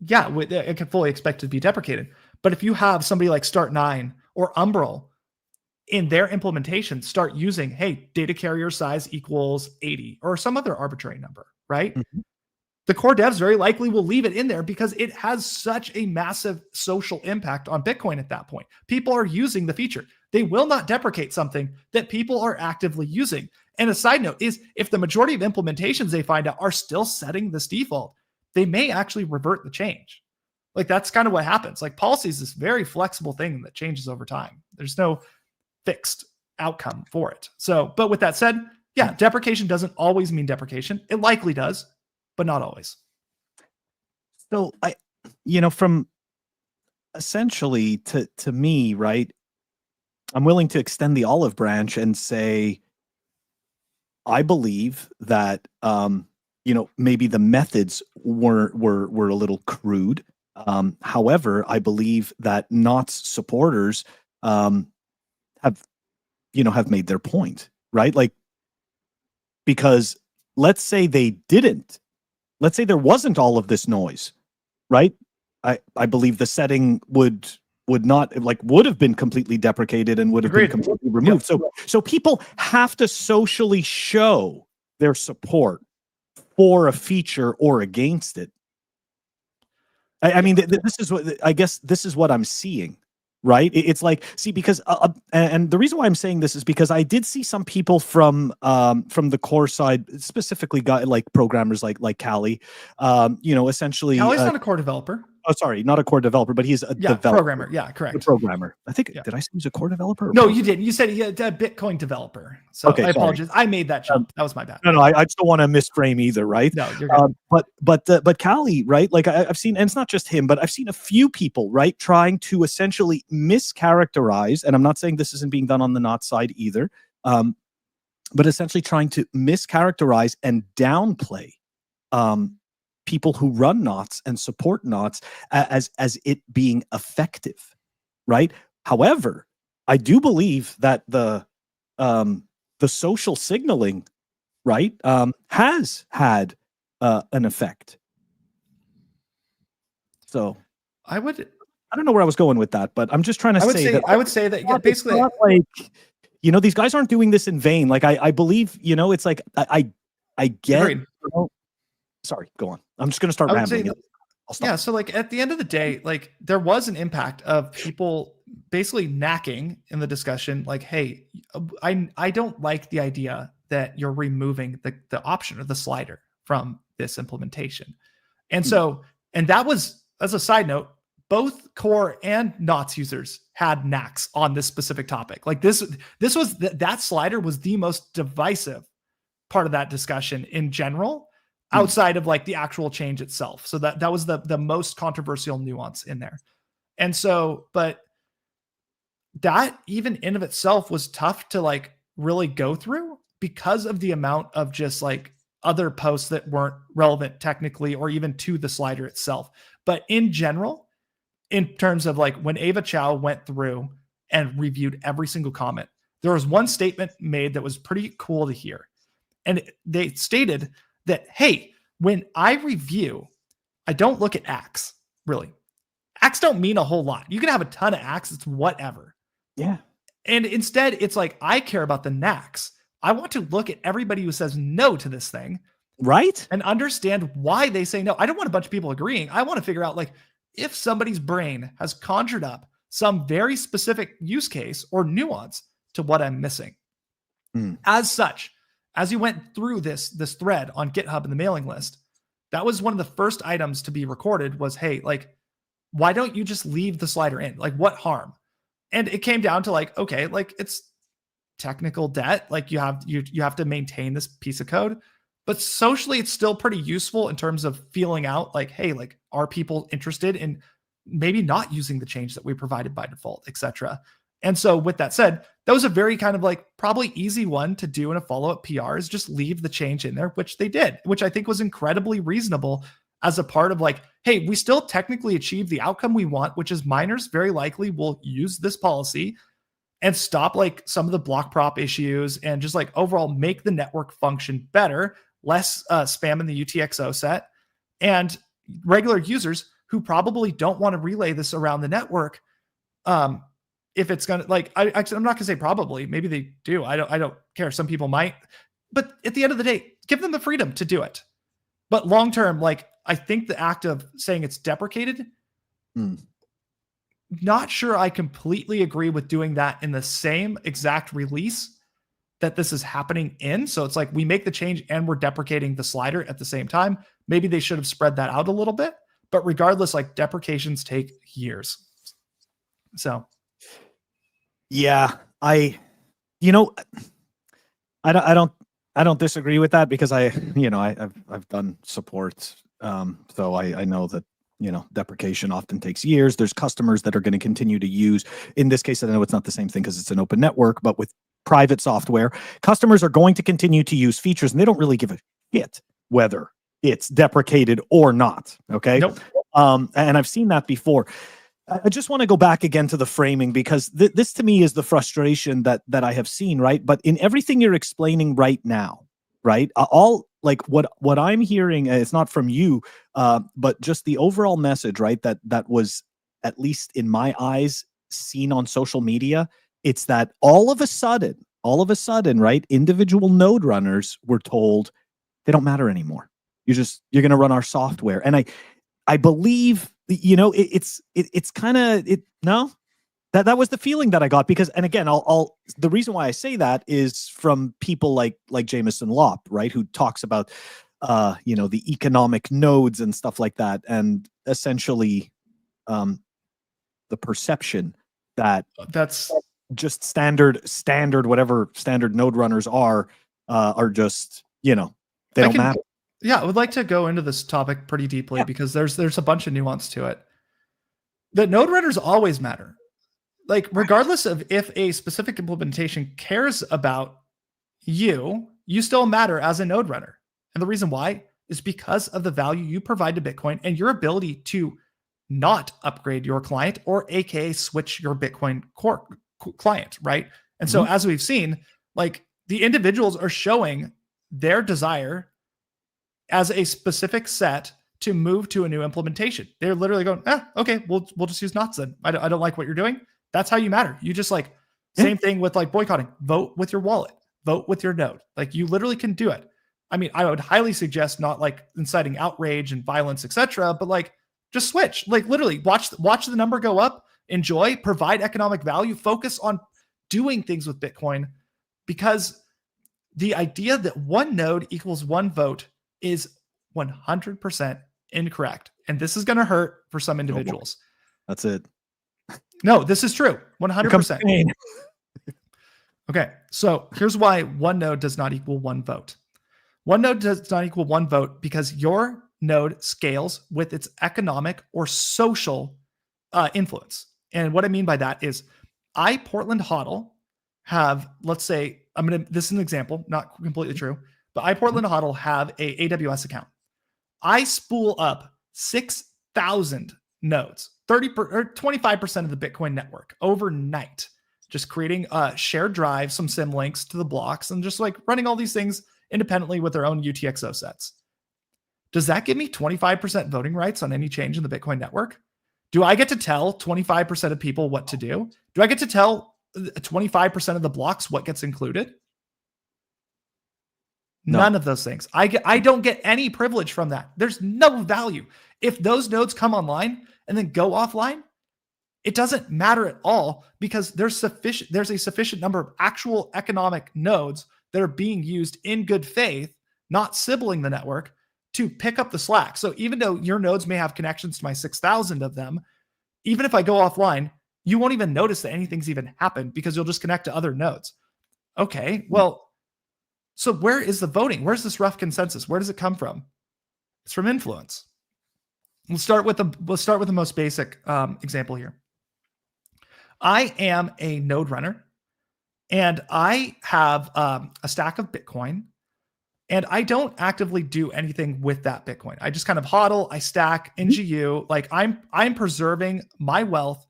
yeah, it can fully expect it to be deprecated. But if you have somebody like Start9 or Umbrel in their implementation start using, hey, data carrier size equals 80 or some other arbitrary number, right? Mm-hmm. The core devs very likely will leave it in there because it has such a massive social impact on Bitcoin at that point. People are using the feature. They will not deprecate something that people are actively using. And a side note is if the majority of implementations they find out are still setting this default, they may actually revert the change. Like that's kind of what happens. Like policy is this very flexible thing that changes over time. There's no fixed outcome for it. So, but with that said, yeah, deprecation doesn't always mean deprecation. It likely does, but not always. So from essentially to me, right, I'm willing to extend the olive branch and say, I believe that, maybe the methods were a little crude. However, I believe that NOT's supporters have made their point, right? Like, because let's say they didn't, let's say there wasn't all of this noise, right? I believe the setting would have been completely deprecated and would have been completely removed. Yep. So people have to socially show their support for a feature or against it. I mean, this is what I'm seeing, right? It's like, see, because and the reason why I'm saying this is because I did see some people from the core side, specifically like programmers like Callie, essentially. Callie's not a core developer. Oh, sorry, not a core developer, but he's a developer. Programmer. Yeah, correct. A programmer. I think, did I say he's a core developer? No, you didn't. You said he had a Bitcoin developer. So okay, I apologize. I made that jump. That was my bad. No, I just don't want to misframe either, right? No, you're good. But Callie, right? Like I've seen, and it's not just him, but I've seen a few people, right, trying to essentially mischaracterize, and I'm not saying this isn't being done on the Knot side either, but essentially trying to mischaracterize and downplay people who run knots and support knots as it being effective, right? However, I do believe that the social signaling, right, has had an effect. So I don't know where I was going with that, but I'm just trying to say that I would say that basically, not like, you know, these guys aren't doing this in vain. Like I believe, you know, it's like I get. You know, sorry, go on. I'm just going to start rambling. Yeah, so like at the end of the day, like there was an impact of people basically knacking in the discussion, like, hey, I don't like the idea that you're removing the option or the slider from this implementation. And so, and that was, as a side note, both core and knots users had knacks on this specific topic. Like this was that slider was the most divisive part of that discussion in general, outside of like the actual change itself. So that was the most controversial nuance in there. And so, but that even in of itself was tough to like really go through because of the amount of just like other posts that weren't relevant technically or even to the slider itself. But in general, in terms of like when Ava Chow went through and reviewed every single comment, there was one statement made that was pretty cool to hear. And they stated that, hey, when I review, I don't look at acts, really. Acts don't mean a whole lot. You can have a ton of acts, it's whatever. Yeah. And instead, it's like, I care about the knacks. I want to look at everybody who says no to this thing. Right. And understand why they say no. I don't want a bunch of people agreeing. I want to figure out, like, if somebody's brain has conjured up some very specific use case or nuance to what I'm missing. As such, as you went through this thread on GitHub in the mailing list, that was one of the first items to be recorded was, hey, like, why don't you just leave the slider in? Like, what harm? And it came down to like, okay, like it's technical debt. Like you have to maintain this piece of code, but socially it's still pretty useful in terms of feeling out like, hey, like, are people interested in maybe not using the change that we provided by default, etc. And so with that said, that was a very kind of like probably easy one to do in a follow-up PR is just leave the change in there, which they did, which I think was incredibly reasonable as a part of like, hey, we still technically achieve the outcome we want, which is miners very likely will use this policy and stop like some of the block prop issues and just like overall make the network function better, less spam in the UTXO set. And regular users who probably don't want to relay this around the network, if it's gonna like, I'm not gonna say probably, maybe they do. I don't care. Some people might, but at the end of the day, give them the freedom to do it. But long term, like I think the act of saying it's deprecated, not sure I completely agree with doing that in the same exact release that this is happening in. So it's like we make the change and we're deprecating the slider at the same time. Maybe they should have spread that out a little bit, but regardless, like deprecations take years. So yeah, I don't disagree with that because I've done support. So I know that, deprecation often takes years. There's customers that are going to continue to use, in this case, I know it's not the same thing because it's an open network, but with private software, customers are going to continue to use features and they don't really give a shit whether it's deprecated or not. Okay. Nope. And I've seen that before. I just want to go back again to the framing because this to me is the frustration that I have seen, right? But in everything you're explaining right now, right? All like what I'm hearing, it's not from you, but just the overall message, right? That was, at least in my eyes, seen on social media. It's that all of a sudden, right? Individual node runners were told they don't matter anymore. You're going to run our software. And I believe, it's kind of no. That was the feeling that I got because, and again, the reason why I say that is from people like Jameson Lopp, right, who talks about, the economic nodes and stuff like that, and essentially, the perception that that's just standard whatever standard node runners are just, they don't matter. Yeah, I would like to go into this topic pretty deeply because there's a bunch of nuance to it. The node runners always matter. Like, regardless of if a specific implementation cares about you still matter as a node runner. And the reason why is because of the value you provide to Bitcoin and your ability to not upgrade your client or AKA switch your Bitcoin core client, right? And so as we've seen, like, the individuals are showing their desire as a specific set to move to a new implementation. They're literally going, okay, we'll just use knots then. I don't like what you're doing. That's how you matter. You just like, same thing with like boycotting, vote with your wallet, vote with your node. Like, you literally can do it. I mean, I would highly suggest not like inciting outrage and violence, etc., but like, just switch. Like, literally watch the number go up, enjoy, provide economic value, focus on doing things with Bitcoin, because the idea that one node equals one vote is 100% incorrect. And this is going to hurt for some individuals. That's it. No, this is true. 100%. Okay, so here's why one node does not equal one vote. One node does not equal one vote because your node scales with its economic or social influence. And what I mean by that is PortlandHODL have, let's say, this is an example, not completely true, but PortlandHODL have a AWS account. I spool up 6,000 nodes, 25% of the Bitcoin network overnight, just creating a shared drive, some symlinks to the blocks, and just like running all these things independently with their own UTXO sets. Does that give me 25% voting rights on any change in the Bitcoin network? Do I get to tell 25% of people what to do? Do I get to tell 25% of the blocks what gets included? No. None of those things. I don't get any privilege from that. There's no value. If those nodes come online and then go offline, it doesn't matter at all because there's a sufficient number of actual economic nodes that are being used in good faith, not sibling the network, to pick up the slack. So even though your nodes may have connections to my 6,000 of them, even if I go offline, you won't even notice that anything's even happened because you'll just connect to other nodes. Okay, well, so where is the voting? Where's this rough consensus? Where does it come from? It's from influence. Let's start with the most basic example here. I am a node runner, and I have a stack of Bitcoin, and I don't actively do anything with that Bitcoin. I just kind of hodl, I stack NGU. Like, I'm preserving my wealth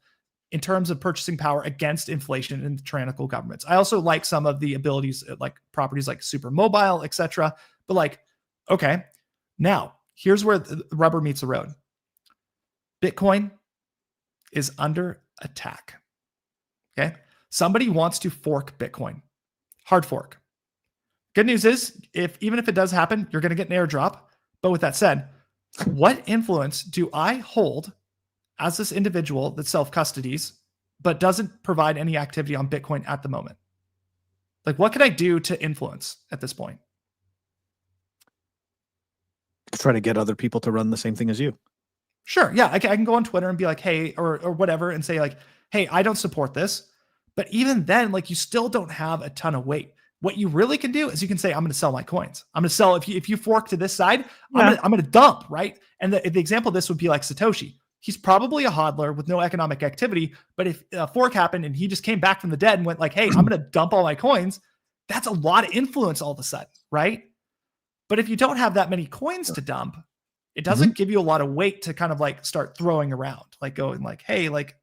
in terms of purchasing power against inflation and tyrannical governments. I also like some of the abilities, like properties like super mobile, etc. But like, okay, now here's where the rubber meets the road. Bitcoin is under attack. Okay. Somebody wants to fork Bitcoin, hard fork. Good news is, even if it does happen, you're going to get an airdrop. But with that said, what influence do I hold as this individual that self-custodies but doesn't provide any activity on Bitcoin at the moment? Like, what can I do to influence at this point? Try to get other people to run the same thing as you. Sure. Yeah. I can go on Twitter and be like, hey, or whatever, and say like, hey, I don't support this. But even then, like, you still don't have a ton of weight. What you really can do is you can say, I'm going to sell my coins. I'm going to sell, if you fork to this side, I'm going to dump, right? And the example of this would be like Satoshi. He's probably a hodler with no economic activity, but if a fork happened and he just came back from the dead and went like, hey, I'm going to dump all my coins, that's a lot of influence all of a sudden, right? But if you don't have that many coins to dump, it doesn't give you a lot of weight to kind of like start throwing around, like going like, hey, like,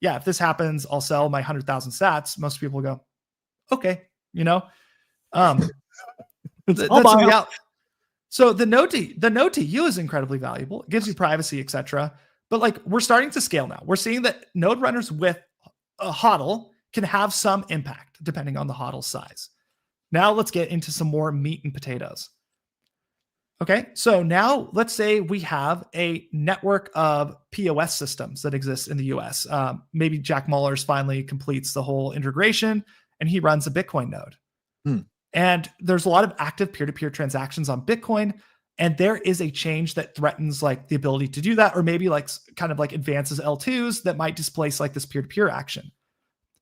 yeah, if this happens, I'll sell my 100,000 sats. Most people go, okay, you know, that's the reality. So the node to you is incredibly valuable. It gives you privacy, etc. But like, we're starting to scale now. We're seeing that node runners with a hodl can have some impact depending on the hodl size. Now let's get into some more meat and potatoes. Okay, so now let's say we have a network of POS systems that exist in the US. Maybe Jack Mullers finally completes the whole integration and he runs a Bitcoin node. And there's a lot of active peer-to-peer transactions on Bitcoin. And there is a change that threatens like the ability to do that, or maybe like kind of like advances L2s that might displace like this peer-to-peer action.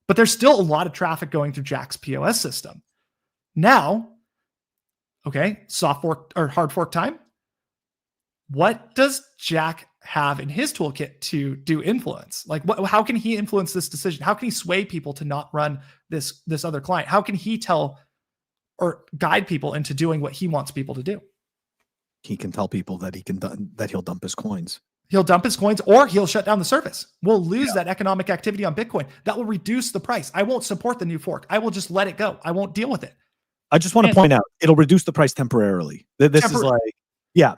But there's still a lot of traffic going through Jack's POS system. Now, okay, soft fork or hard fork time. What does Jack have in his toolkit to do influence? Like, how can he influence this decision? How can he sway people to not run this other client? How can he tell or guide people into doing what he wants people to do? He can tell people that he'll dump his coins. He'll dump his coins, or he'll shut down the service. We'll lose that economic activity on Bitcoin. That will reduce the price. I won't support the new fork. I will just let it go. I won't deal with it. I just want to point out, it'll reduce the price temporarily. This is like, yeah,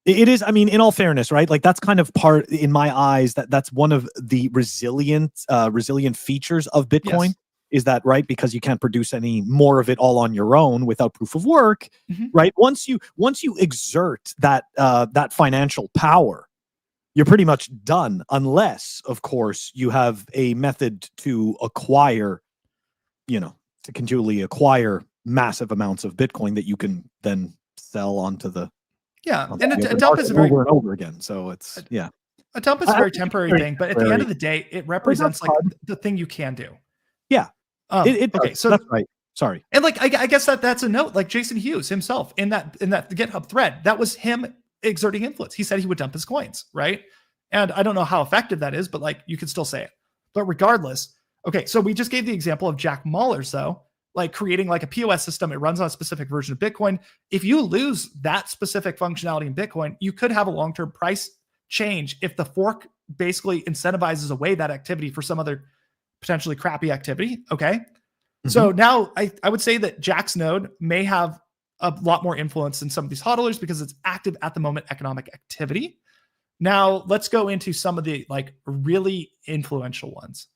it is. I mean, in all fairness, right? Like that's kind of part, in my eyes, that's one of the resilient features of Bitcoin. Yes. Is that right? Because you can't produce any more of it all on your own without proof of work, right? Once you exert that financial power, you're pretty much done, unless, of course, you have a method to acquire, to continually acquire massive amounts of Bitcoin that you can then sell onto the and a dump is over and over again. So it's a dump is a very temporary thing, but at the end of the day, it represents like the thing you can do. Yeah. Okay, so that's right. Sorry. And like I guess that's a note. Like Jason Hughes himself in that GitHub thread, that was him exerting influence. He said he would dump his coins, right? And I don't know how effective that is, but like you can still say it. But regardless, okay, so we just gave the example of Jack Mallers, though, like creating like a POS system. It runs on a specific version of Bitcoin. If you lose that specific functionality in Bitcoin, you could have a long-term price change if the fork basically incentivizes away that activity for some other potentially crappy activity. Okay. So now I would say that Jack's node may have a lot more influence than some of these hodlers because it's active at the moment economic activity. Now let's go into some of the like really influential ones.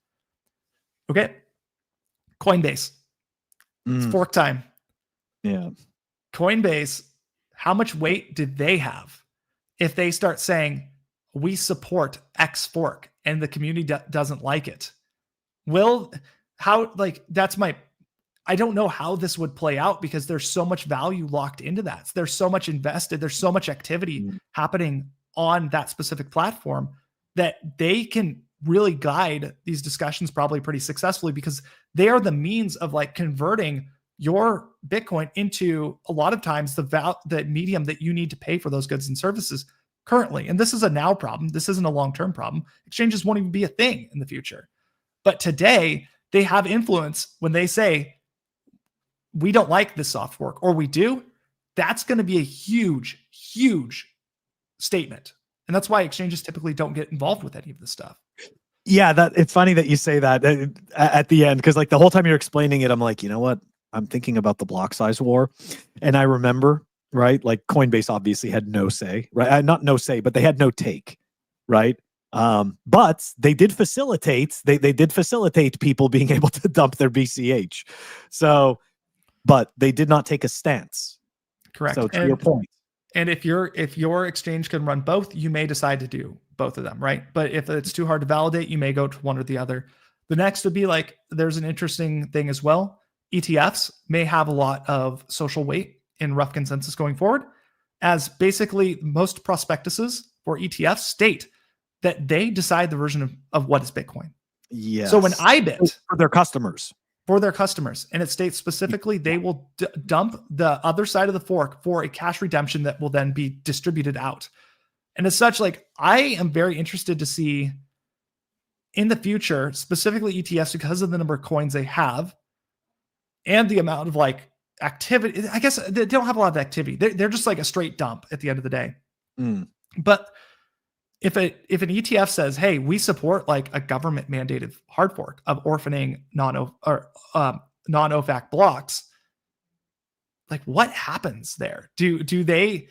Okay. Coinbase. It's fork time. Yeah. Coinbase, how much weight did they have if they start saying, we support X fork and the community doesn't like it? I don't know how this would play out because there's so much value locked into that. There's so much invested. There's so much activity happening on that specific platform that they can really guide these discussions probably pretty successfully because they are the means of like converting your Bitcoin into a lot of times the medium that you need to pay for those goods and services currently. And this is a now problem. This isn't a long-term problem. Exchanges won't even be a thing in the future. But today they have influence when they say, we don't like this soft fork, or we do. That's going to be a huge, huge statement. And that's why exchanges typically don't get involved with any of this stuff. Yeah, it's funny that you say that at the end, because like the whole time you're explaining it, I'm like, you know what? I'm thinking about the block size war. And I remember, right? Like Coinbase obviously had no say, right? Not no say, but they had no take, right? But they did facilitate, they did facilitate people being able to dump their BCH. So, but they did not take a stance. Correct. So to your point. And if your exchange can run both, you may decide to do both of them, right? But if it's too hard to validate, you may go to one or the other. The next would be like, there's an interesting thing as well. ETFs may have a lot of social weight in rough consensus going forward, as basically most prospectuses for ETFs state that they decide the version of what is Bitcoin. Yes. So when IBIT for their customers, and it states specifically they will dump the other side of the fork for a cash redemption that will then be distributed out. And as such, like I am very interested to see in the future, specifically ETFs, because of the number of coins they have and the amount of like activity. I guess they don't have a lot of activity. They're just like a straight dump at the end of the day. But if an ETF says, hey, we support like a government mandated hard fork of orphaning non-OFAC blocks, like what happens there? Do they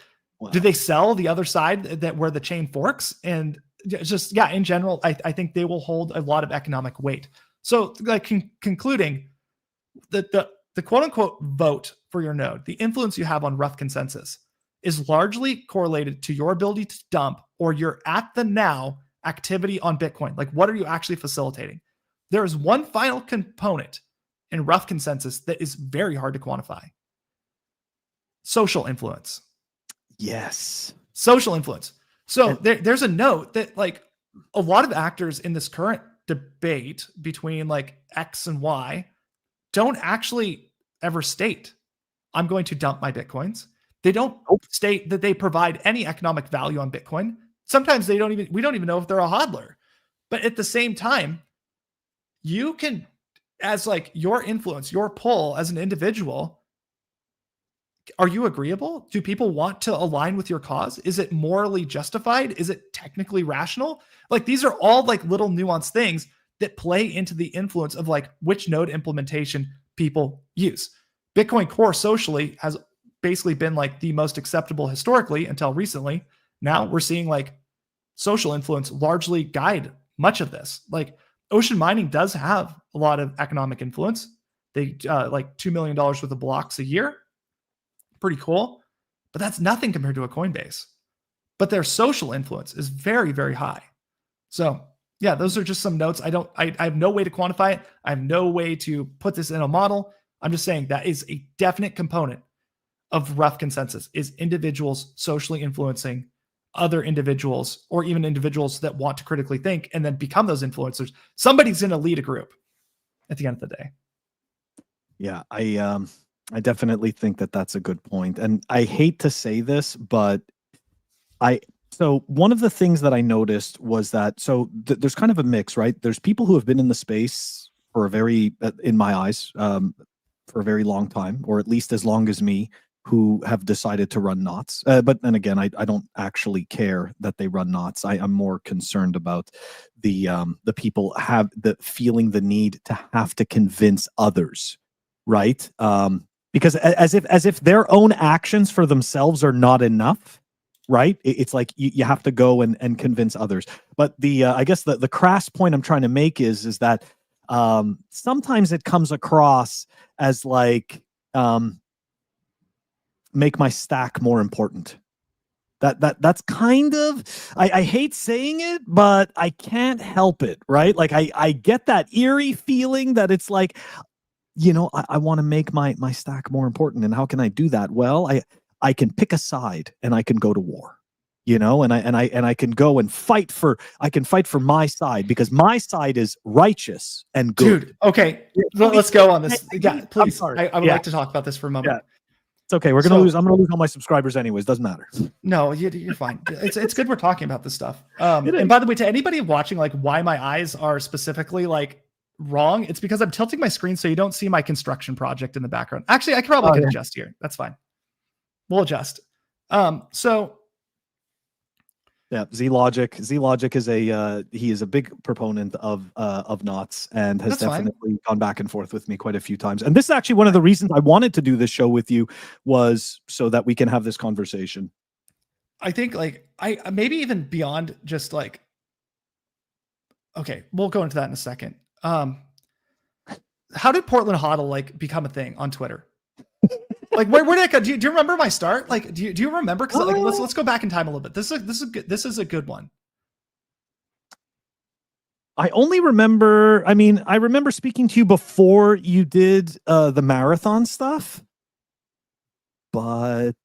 sell the other side that where the chain forks? And just, in general, I think they will hold a lot of economic weight. So like concluding the quote unquote vote for your node, the influence you have on rough consensus is largely correlated to your ability to dump or your at the now activity on Bitcoin. Like, what are you actually facilitating? There is one final component in rough consensus that is very hard to quantify. Social influence. Yes. Social influence. So there's a note that like a lot of actors in this current debate between like X and Y don't actually ever state, I'm going to dump my Bitcoins. They don't state that they provide any economic value on Bitcoin. Sometimes we don't even know if they're a hodler. But at the same time, you can, as like your influence, your pull as an individual, are you agreeable? Do people want to align with your cause? Is it morally justified? Is it technically rational? Like these are all like little nuanced things that play into the influence of like which node implementation people use. Bitcoin Core socially has basically been like the most acceptable historically until recently. Now we're seeing like social influence largely guide much of this. Like ocean mining does have a lot of economic influence. They like $2 million worth of blocks a year. Pretty cool. But that's nothing compared to a Coinbase. But their social influence is very, very high. So yeah, those are just some notes. I have no way to quantify it. I have no way to put this in a model. I'm just saying that is a definite component of rough consensus is individuals socially influencing other individuals or even individuals that want to critically think and then become those influencers. Somebody's going to lead a group at the end of the day. Yeah, I definitely think that that's a good point. And I hate to say this, but so one of the things that I noticed was that, there's kind of a mix, right? There's people who have been in the space for a very, in my eyes, for a very long time, or at least as long as me, who have decided to run knots. But then again, I don't actually care that they run knots. I'm more concerned about the people feeling the need to have to convince others, right? Because as if their own actions for themselves are not enough, right? It's like you have to go and convince others. But I guess the crass point I'm trying to make is that sometimes it comes across as like make my stack more important. That's kind of, I hate saying it, but I can't help it, right? Like I get that eerie feeling that it's like, I want to make my stack more important. And how can I do that? Well, I can pick a side and I can go to war, and I can go and fight for my side because my side is righteous and good. Dude, okay. Let's go on this. Yeah, please. I would like to talk about this for a moment. Yeah. It's okay. I'm gonna lose all my subscribers anyways. Doesn't matter. No, you're fine. It's good we're talking about this stuff. And by the way, to anybody watching, like why my eyes are specifically like wrong, it's because I'm tilting my screen so you don't see my construction project in the background. Actually, I can adjust here. That's fine. We'll adjust. So yeah, Z-Logic is he is a big proponent of knots and has definitely gone back and forth with me quite a few times. And this is actually one of the reasons I wanted to do this show with you was so that we can have this conversation. I think like I maybe even beyond just like, okay, we'll go into that in a second. How did PortlandHODL like become a thing on Twitter? Like where did it go? Do you remember my start? Like, do you remember? Because like, let's go back in time a little bit. This is a good one. I only remember. I mean, I remember speaking to you before you did the marathon stuff. But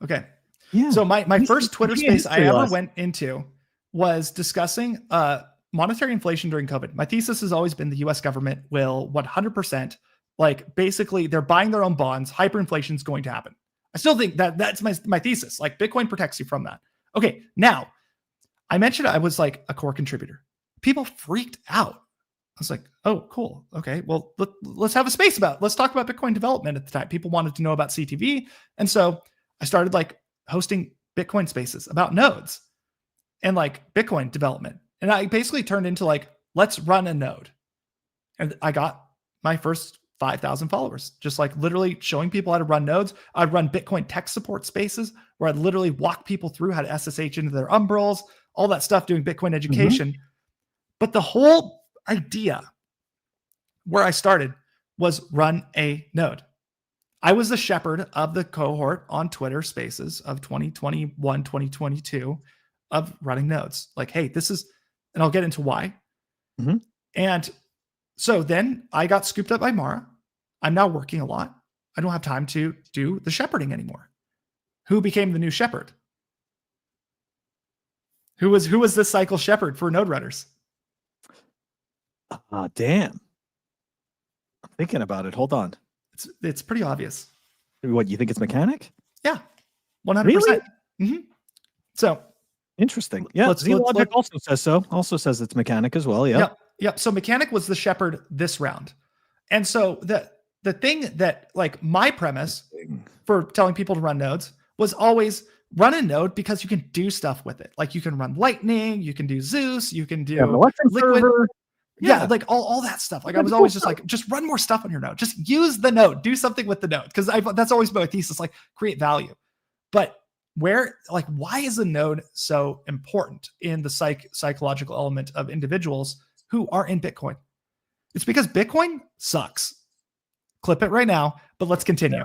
okay, yeah. So my first Twitter space I ever went into was discussing monetary inflation during COVID. My thesis has always been the U.S. government will 100%. Like basically they're buying their own bonds. Hyperinflation is going to happen. I still think that's my thesis. Like Bitcoin protects you from that. Okay. Now I mentioned I was like a core contributor. People freaked out. I was like, oh, cool. Okay. Well, let's have a space let's talk about Bitcoin development at the time. People wanted to know about CTV. And so I started like hosting Bitcoin spaces about nodes and like Bitcoin development. And I basically turned into like, let's run a node. And I got my first 5,000 followers, just like literally showing people how to run nodes. I'd run Bitcoin tech support spaces where I'd literally walk people through how to SSH into their umbrals, all that stuff, doing Bitcoin education. Mm-hmm. But the whole idea where I started was run a node. I was the shepherd of the cohort on Twitter spaces of 2021, 2022 of running nodes. Like, hey, this is, and I'll get into why. Mm-hmm. And so then I got scooped up by Mara. I'm now working a lot. I don't have time to do the shepherding anymore. Who became the new shepherd? Who was this cycle shepherd for node runners? Damn. I'm thinking about it. Hold on. It's pretty obvious. What, you think it's mechanic? Yeah, 100%. Really? Mm-hmm. So interesting. Yeah, Z-Logic also says so. Also says it's mechanic as well. Yeah. Yep. So mechanic was the shepherd this round, and so the thing that, like, my premise for telling people to run nodes was always run a node because you can do stuff with it. Like, you can run Lightning, you can do Zeus, you can do Liquid. Server. Yeah, like all that stuff. Like, I was always just like, just run more stuff on your node. Just use the node. Do something with the node. Because that's always been my thesis, like, create value. But why is a node so important in the psychological element of individuals who are in Bitcoin? It's because Bitcoin sucks. Clip it right now, but let's continue.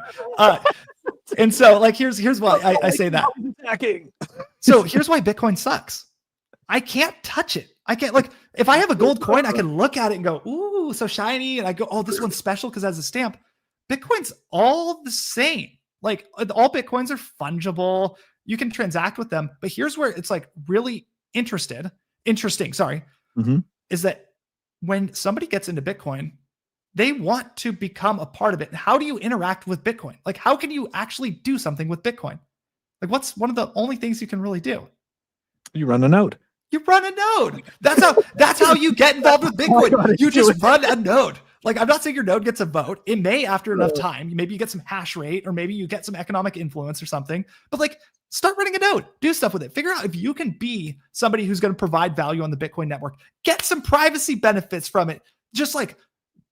And so, like, here's why I say that. So here's why Bitcoin sucks. I can't touch it. I can't, like, if I have a gold coin, I can look at it and go, ooh, so shiny. And I go, oh, this one's special because it has a stamp. Bitcoin's all the same. Like, all Bitcoins are fungible. You can transact with them. But here's where it's, like, really interesting, is that when somebody gets into Bitcoin, they want to become a part of it. And how do you interact with Bitcoin? Like, how can you actually do something with Bitcoin? Like, what's one of the only things you can really do? You run a node. You run a node. That's how you get involved with Bitcoin. You just run a node. Like, I'm not saying your node gets a vote. It may after enough time. Maybe you get some hash rate, or maybe you get some economic influence or something. But, like, start running a node. Do stuff with it. Figure out if you can be somebody who's going to provide value on the Bitcoin network. Get some privacy benefits from it. Just, like,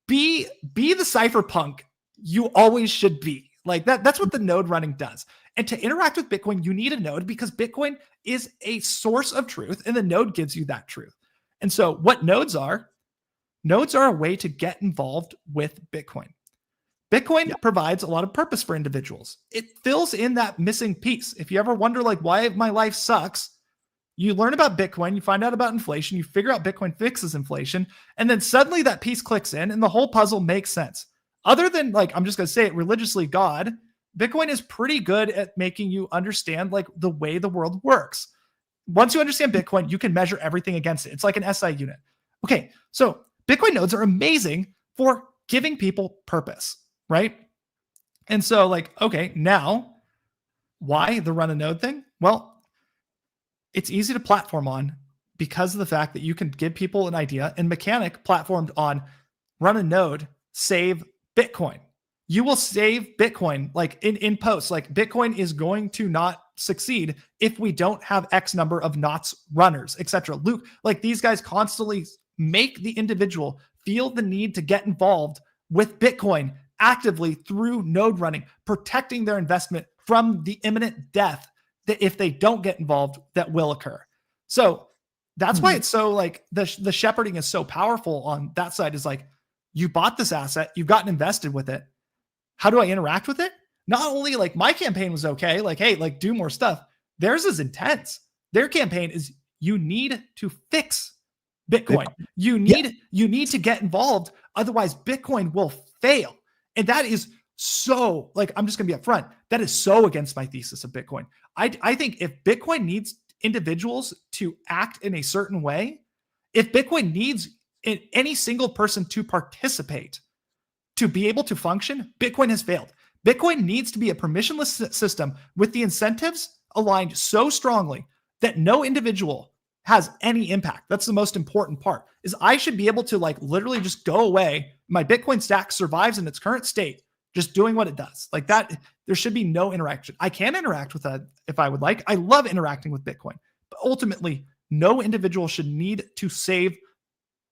be the cypherpunk you always should be. Like, that's what the node running does. And to interact with Bitcoin, you need a node, because Bitcoin is a source of truth, and the node gives you that truth. And so what nodes are a way to get involved with Bitcoin. Bitcoin provides a lot of purpose for individuals. It fills in that missing piece. If you ever wonder, like, why my life sucks, you learn about Bitcoin, you find out about inflation, you figure out Bitcoin fixes inflation, and then suddenly that piece clicks in and the whole puzzle makes sense. Other than, like, I'm just going to say it religiously, God, Bitcoin is pretty good at making you understand, like, the way the world works. Once you understand Bitcoin, you can measure everything against it. It's like an SI unit. Okay, so Bitcoin nodes are amazing for giving people purpose, right? And so, like, okay, now, why the run a node thing? Well, it's easy to platform on because of the fact that you can give people an idea, and Mechanic platformed on run a node, save Bitcoin. You will save Bitcoin, like, in posts, like, Bitcoin is going to not succeed if we don't have X number of knots runners, etc. Luke, like, these guys constantly make the individual feel the need to get involved with Bitcoin actively through node running, protecting their investment from the imminent death that, if they don't get involved, that will occur. So that's why it's so, like, the shepherding is so powerful on that side. Is like, you bought this asset, you've gotten invested with it. How do I interact with it? Not only, like, my campaign was okay, like, hey, like, do more stuff. Theirs is intense. Their campaign is, you need to fix Bitcoin. You need to get involved. Otherwise, Bitcoin will fail. And that is so, like, I'm just going to be upfront. That is so against my thesis of Bitcoin. I think if Bitcoin needs individuals to act in a certain way, if Bitcoin needs any single person to participate to be able to function, Bitcoin has failed. Bitcoin needs to be a permissionless system with the incentives aligned so strongly that no individual has any impact. That's the most important part, is I should be able to, like, literally just go away. My Bitcoin stack survives in its current state, just doing what it does. Like that, there should be no interaction. I can interact with that if I would like. I love interacting with Bitcoin, but ultimately, no individual should need to save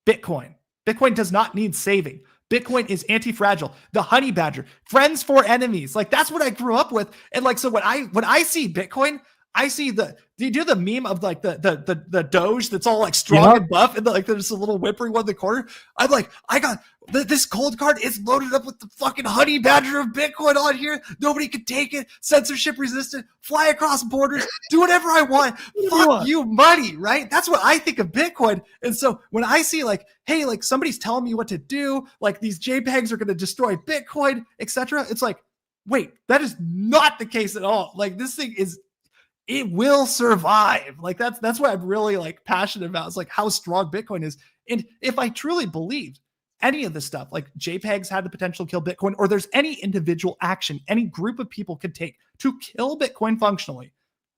Bitcoin. Bitcoin does not need saving. Bitcoin is anti-fragile. The honey badger, friends for enemies. Like, that's what I grew up with. And, like, so when I see Bitcoin, I see do you do the meme of, like, the Doge that's all, like, strong and buff, and like there's a little whimpering one in the corner? I'm like, I got this cold card. It's loaded up with the fucking honey badger of Bitcoin on here. Nobody can take it. Censorship resistant. Fly across borders. Do whatever I want. Fuck you, money, right? That's what I think of Bitcoin. And so when I see, like, hey, like, somebody's telling me what to do, like, these JPEGs are going to destroy Bitcoin, etc., it's like, wait, that is not the case at all. Like this thing is, it will survive. Like that's what I'm really like passionate about. It's like how strong Bitcoin is. And if I truly believed any of this stuff, like JPEGs had the potential to kill Bitcoin, or there's any individual action, any group of people could take to kill Bitcoin functionally,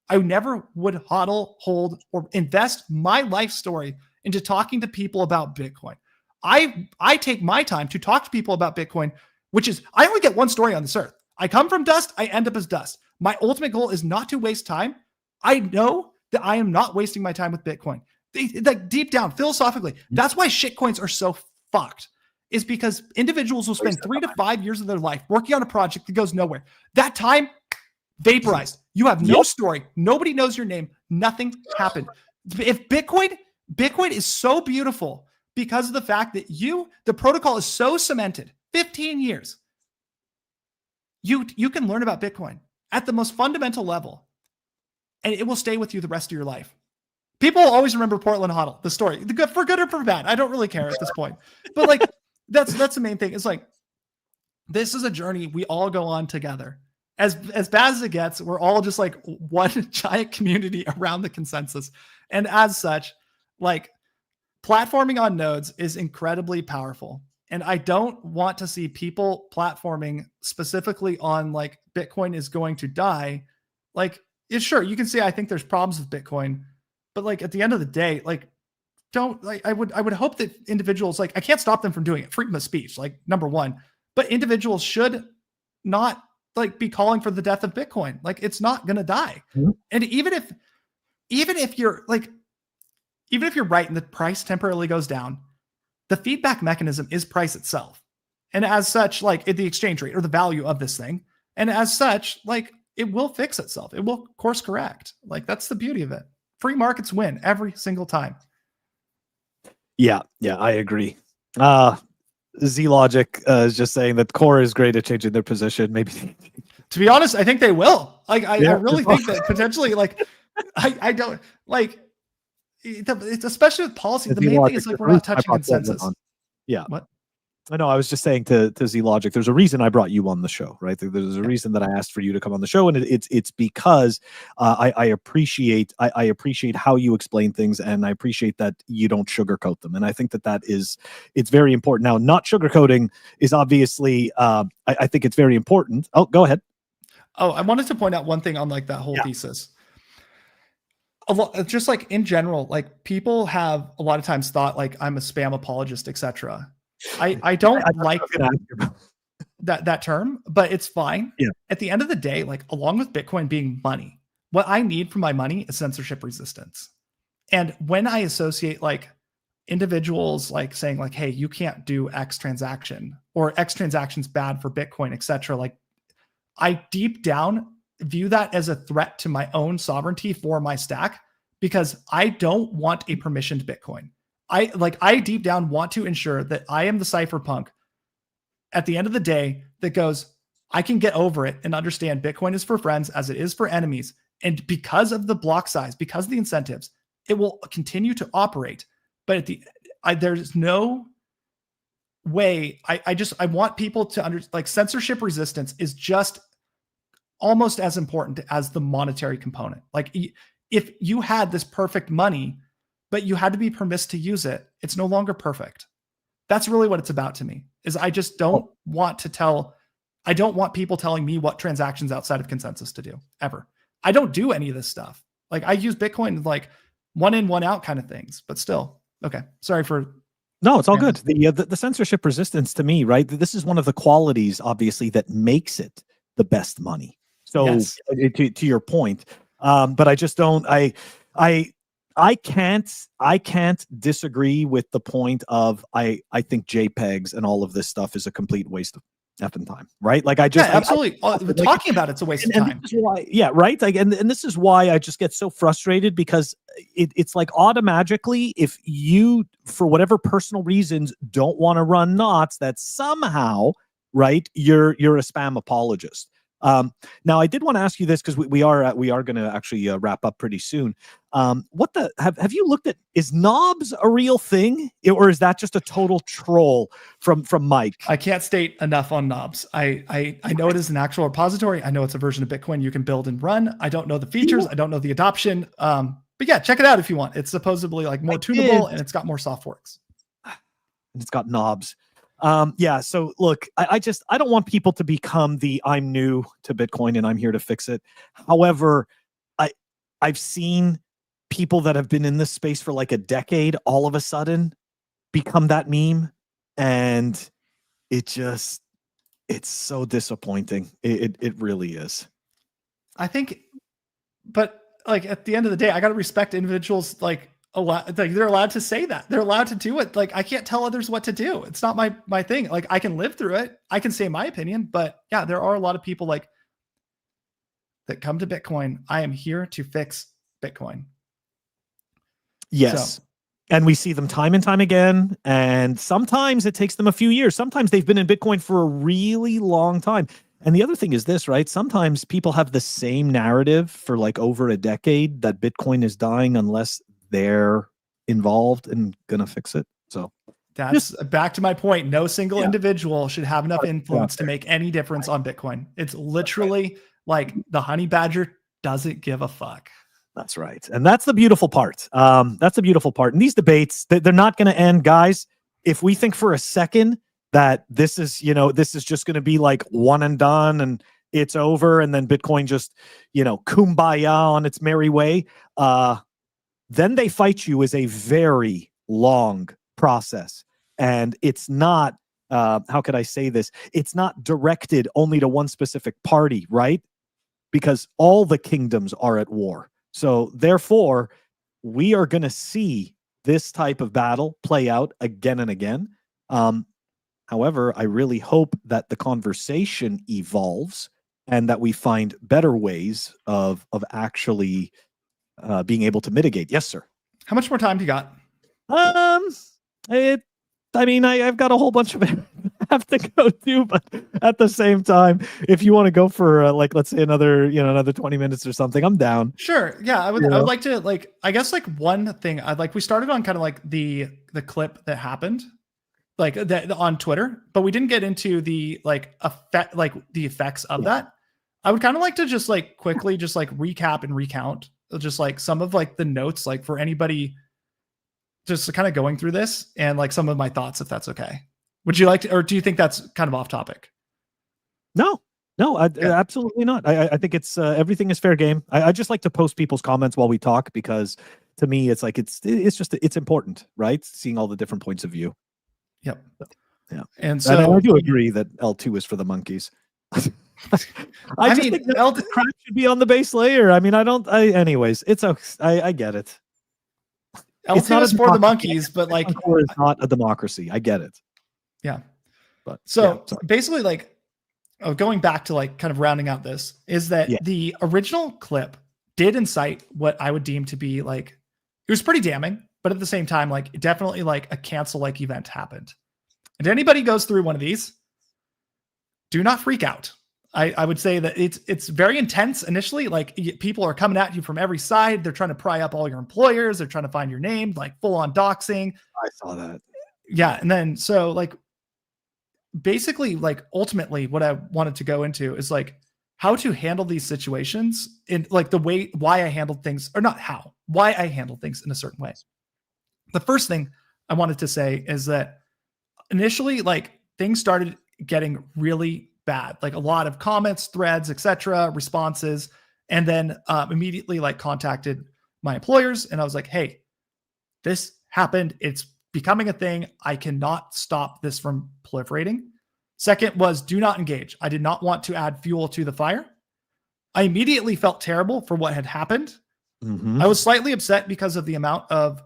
I never would hodl, hold, or invest my life story into talking to people about Bitcoin. I take my time to talk to people about Bitcoin, which is, I only get one story on this earth. I come from dust, I end up as dust. My ultimate goal is not to waste time. I know that I am not wasting my time with Bitcoin. Like deep down, philosophically, that's why shitcoins are so fucked, is because individuals will spend 3 to 5 years of their life working on a project that goes nowhere. That time vaporized. You have no story. Nobody knows your name. Nothing happened. If Bitcoin is so beautiful because of the fact that the protocol is so cemented, 15 years, you can learn about Bitcoin at the most fundamental level, and it will stay with you the rest of your life. People will always remember PortlandHODL, the story, for good or for bad. I don't really care at this point. But like, that's the main thing. It's like, this is a journey we all go on together. As bad as it gets, we're all just like one giant community around the consensus. And as such, like, platforming on nodes is incredibly powerful. And I don't want to see people platforming specifically on like Bitcoin is going to die. Like, it's sure, you can say, I think there's problems with Bitcoin, but like at the end of the day, like, don't, like, I would hope that individuals, like, I can't stop them from doing it. Freedom of speech, like, number one, but individuals should not like be calling for the death of Bitcoin. Like, it's not going to die. Mm-hmm. And even if you're right and the price temporarily goes down, the feedback mechanism is price itself. And as such, like the exchange rate or the value of this thing. And as such, like, it will fix itself. It will course correct. Like, that's the beauty of it. Free markets win every single time. Yeah, I agree. Z-Logic is just saying that Core is great at changing their position. Maybe. To be honest, I think they will. Like, I really think that potentially, like, I don't like. It's especially with policy. The main thing is like we're not touching consensus. Yeah. What? I know. I was just saying to Z-Logic, there's a reason I brought you on the show, right? There's a reason that I asked for you to come on the show, and it's because I appreciate how you explain things, and I appreciate that you don't sugarcoat them, and I think it's very important. Now, not sugarcoating is obviously I think it's very important. Oh, go ahead. Oh, I wanted to point out one thing on like that whole thesis. Just like in general, like people have a lot of times thought like I'm a spam apologist, etc. I don't like that term, but it's fine. Yeah. At the end of the day, like along with Bitcoin being money, what I need for my money is censorship resistance. And when I associate like individuals like saying like, hey, you can't do X transaction or X transaction's bad for Bitcoin, etc. Like, I deep down view that as a threat to my own sovereignty for my stack, because I don't want a permissioned Bitcoin. I deep down want to ensure that I am the cypherpunk at the end of the day that goes, I can get over it and understand Bitcoin is for friends as it is for enemies. And because of the block size, because of the incentives, it will continue to operate. But there's no way. I want people to understand, like, censorship resistance is just almost as important as the monetary component. Like, if you had this perfect money, but you had to be permitted to use it, it's no longer perfect. That's really what it's about to me, is I just don't want people telling me what transactions outside of consensus to do ever. I don't do any of this stuff. Like, I use Bitcoin like one in, one out kind of things, but still. Okay. Sorry for. No, it's all good. The censorship resistance to me, right? This is one of the qualities, obviously, that makes it the best money. So yes. To your point, but I just don't, I can't disagree with the point of, I think JPEGs and all of this stuff is a complete waste of effing time, right? Like, absolutely. Talking about it's a waste of time. This is why, right? Like, and this is why I just get so frustrated, because it's like automatically, if you, for whatever personal reasons, don't want to run knots, that somehow, right, you're a spam apologist. Now, I did want to ask you this because we are going to actually wrap up pretty soon. Have you looked at, is knobs a real thing, or is that just a total troll from Mike? I can't state enough on knobs. I know it is an actual repository. I know it's a version of Bitcoin you can build and run. I don't know the features. I don't know the adoption. But yeah, check it out if you want. It's supposedly like more tunable and it's got more soft forks. And it's got knobs. Yeah. So look, I don't want people to become the I'm new to Bitcoin and I'm here to fix it. However, I've seen people that have been in this space for like a decade all of a sudden become that meme, and it's so disappointing. It really is. I think, but like at the end of the day, I got to respect individuals like a lot. Like they're allowed to say that. They're allowed to do it. Like I can't tell others what to do. It's not my thing. Like I can live through it. I can say my opinion, but yeah, there are a lot of people like that come to Bitcoin. I am here to fix Bitcoin. Yes. So. And we see them time and time again. And sometimes it takes them a few years. Sometimes they've been in Bitcoin for a really long time. And the other thing is this, right? Sometimes people have the same narrative for like over a decade that Bitcoin is dying unless they're involved and gonna fix it. So that's back to my point. No single individual should have enough influence to make any difference on Bitcoin. It's literally like the honey badger doesn't give a fuck. That's right. And that's the beautiful part. That's the beautiful part. And these debates, they're not going to end, guys. If we think for a second that this is just going to be like one and done and it's over and then Bitcoin just, kumbaya on its merry way, then they fight you is a very long process. And it's not, how could I say this? It's not directed only to one specific party, right? Because all the kingdoms are at war. So therefore, we are going to see this type of battle play out again and again. However, I really hope that the conversation evolves and that we find better ways of actually being able to mitigate. Yes, sir. How much more time do you got? I've got a whole bunch of it I have to go to, but at the same time, if you want to go for let's say another 20 minutes or something, I'm down. Sure. Yeah. I would like to I guess one thing we started on kind of like the clip that happened like that on Twitter, but we didn't get into the the effects of that. I would kind of like to just quickly just recap and recount just some of the notes for anybody just kind of going through this and some of my thoughts, if that's okay. Would you like to, or do you think that's kind of off topic? No, absolutely not. I think it's everything is fair game. I just like to post people's comments while we talk because to me it's it's important, right? Seeing all the different points of view. Yep. Yeah. And so I do agree that L2 is for the monkeys. I think L2 crap should be on the base layer. Anyways, it's I get it. L2 is for the monkeys, but it's not a democracy. I get it. Yeah. But basically going back to kind of rounding out this is that the original clip did incite what I would deem to be it was pretty damning, but at the same time, definitely a cancel event happened. And anybody goes through one of these, do not freak out. I would say that it's very intense initially. People are coming at you from every side. They're trying to pry up all your employers. They're trying to find your name, full on doxing. I saw that. Yeah. And then, so basically ultimately what I wanted to go into is how to handle these situations in the way, why I handled things, or not how, why I handled things in a certain way. The first thing I wanted to say is that initially, things started getting really bad, a lot of comments, threads, etc., responses, and then immediately contacted my employers, and I was like, "Hey, this happened. It's becoming a thing. I cannot stop this from proliferating." Second was do not engage. I did not want to add fuel to the fire. I immediately felt terrible for what had happened. Mm-hmm. I was slightly upset because of the amount of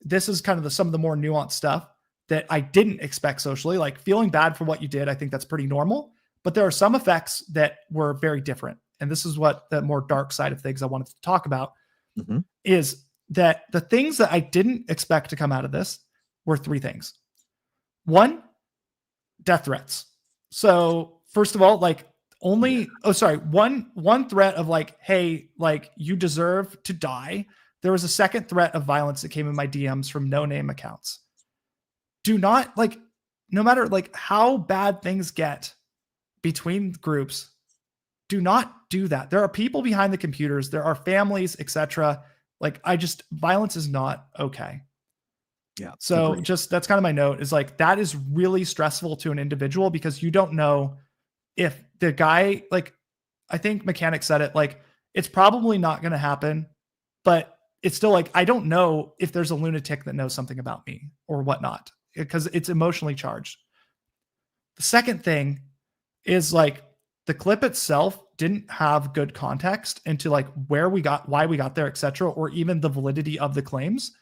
this is kind of some of the more nuanced stuff that I didn't expect socially, feeling bad for what you did. I think that's pretty normal, but there are some effects that were very different. And this is what the more dark side of things I wanted to talk about is that the things that I didn't expect to come out of this were three things. One, death threats. So first of all, one threat of like, hey, like you deserve to die. There was a second threat of violence that came in my DMs from no name accounts. Do not like, no matter like how bad things get between groups, do not do that. There are people behind the computers, there are families, etc. Like violence is not okay. Yeah. So agreed. just that's kind of my note is like, that is really stressful to an individual because you don't know if the guy, like, I think Mechanic said it, like, it's probably not going to happen, but it's still like, I don't know if there's a lunatic that knows something about me or whatnot because it's emotionally charged. The second thing is like the clip itself didn't have good context into like why we got there, etc., or even the validity of the claims.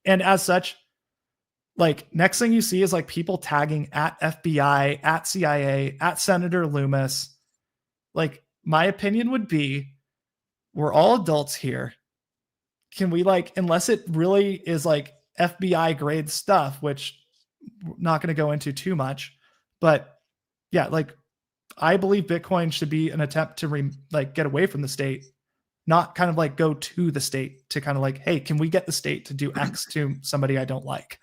And as such, like next thing you see is like people tagging at FBI, at CIA, at Senator Loomis. Like my opinion would be, we're all adults here. Can we like, unless it really is like FBI grade stuff, which we're not going to go into too much, but yeah, like I believe Bitcoin should be an attempt to get away from the state, not kind of like go to the state to kind of like, hey, can we get the state to do X to somebody I don't like?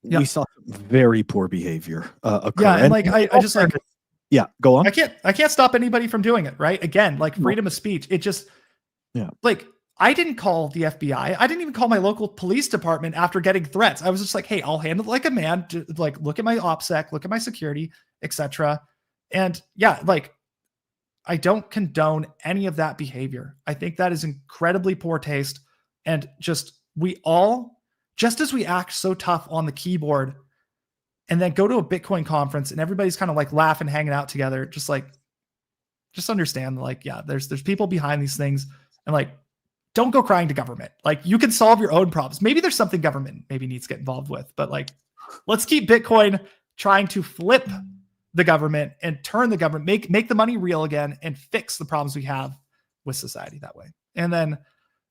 We saw very poor behavior occur. Yeah, and like I just like, yeah, go on. I can't stop anybody from doing it, right? Again, like freedom of speech. It just, like I didn't call the FBI. I didn't even call my local police department after getting threats. I was just like, hey, I'll handle it like a man. Like look at my OPSEC, look at my security, etc. And yeah, like I don't condone any of that behavior. I think that is incredibly poor taste. And just just as we act so tough on the keyboard and then go to a Bitcoin conference and everybody's kind of like laughing, hanging out together, just understand like, yeah, there's people behind these things and like, don't go crying to government. Like you can solve your own problems. Maybe there's something government maybe needs to get involved with, but like, let's keep Bitcoin trying to flip the government and turn the government, make the money real again and fix the problems we have with society that way. And then,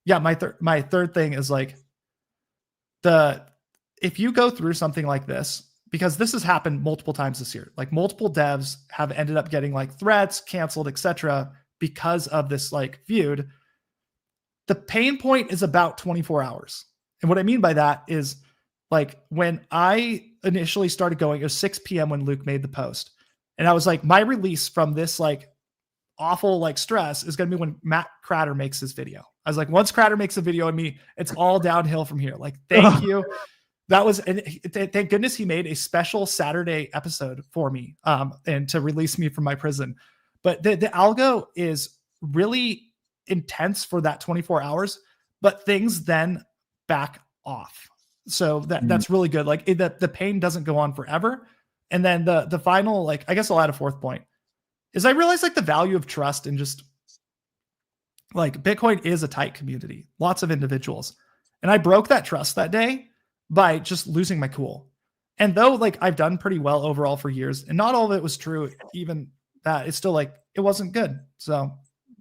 yeah, my third thing is like if you go through something like this, because this has happened multiple times this year, like multiple devs have ended up getting like threats, canceled, etc., because of this like feud. The pain point is about 24 hours. And what I mean by that is like when I initially started going, it was 6 p.m. when Luke made the post. And I was like, my release from this like awful like stress is going to be when Matt Cratter makes his video. I was like, once Cratter makes a video on me, it's all downhill from here. Like, thank you. That was, and thank goodness he made a special Saturday episode for me and to release me from my prison. But the algo is really intense for that 24 hours, but things then back off. So that's really good. Like the pain doesn't go on forever. And then the final, like, I guess I'll add a fourth point is I realized like the value of trust and just like Bitcoin is a tight community, lots of individuals. And I broke that trust that day by just losing my cool. And though like I've done pretty well overall for years and not all of it was true, even that it's still like, it wasn't good. So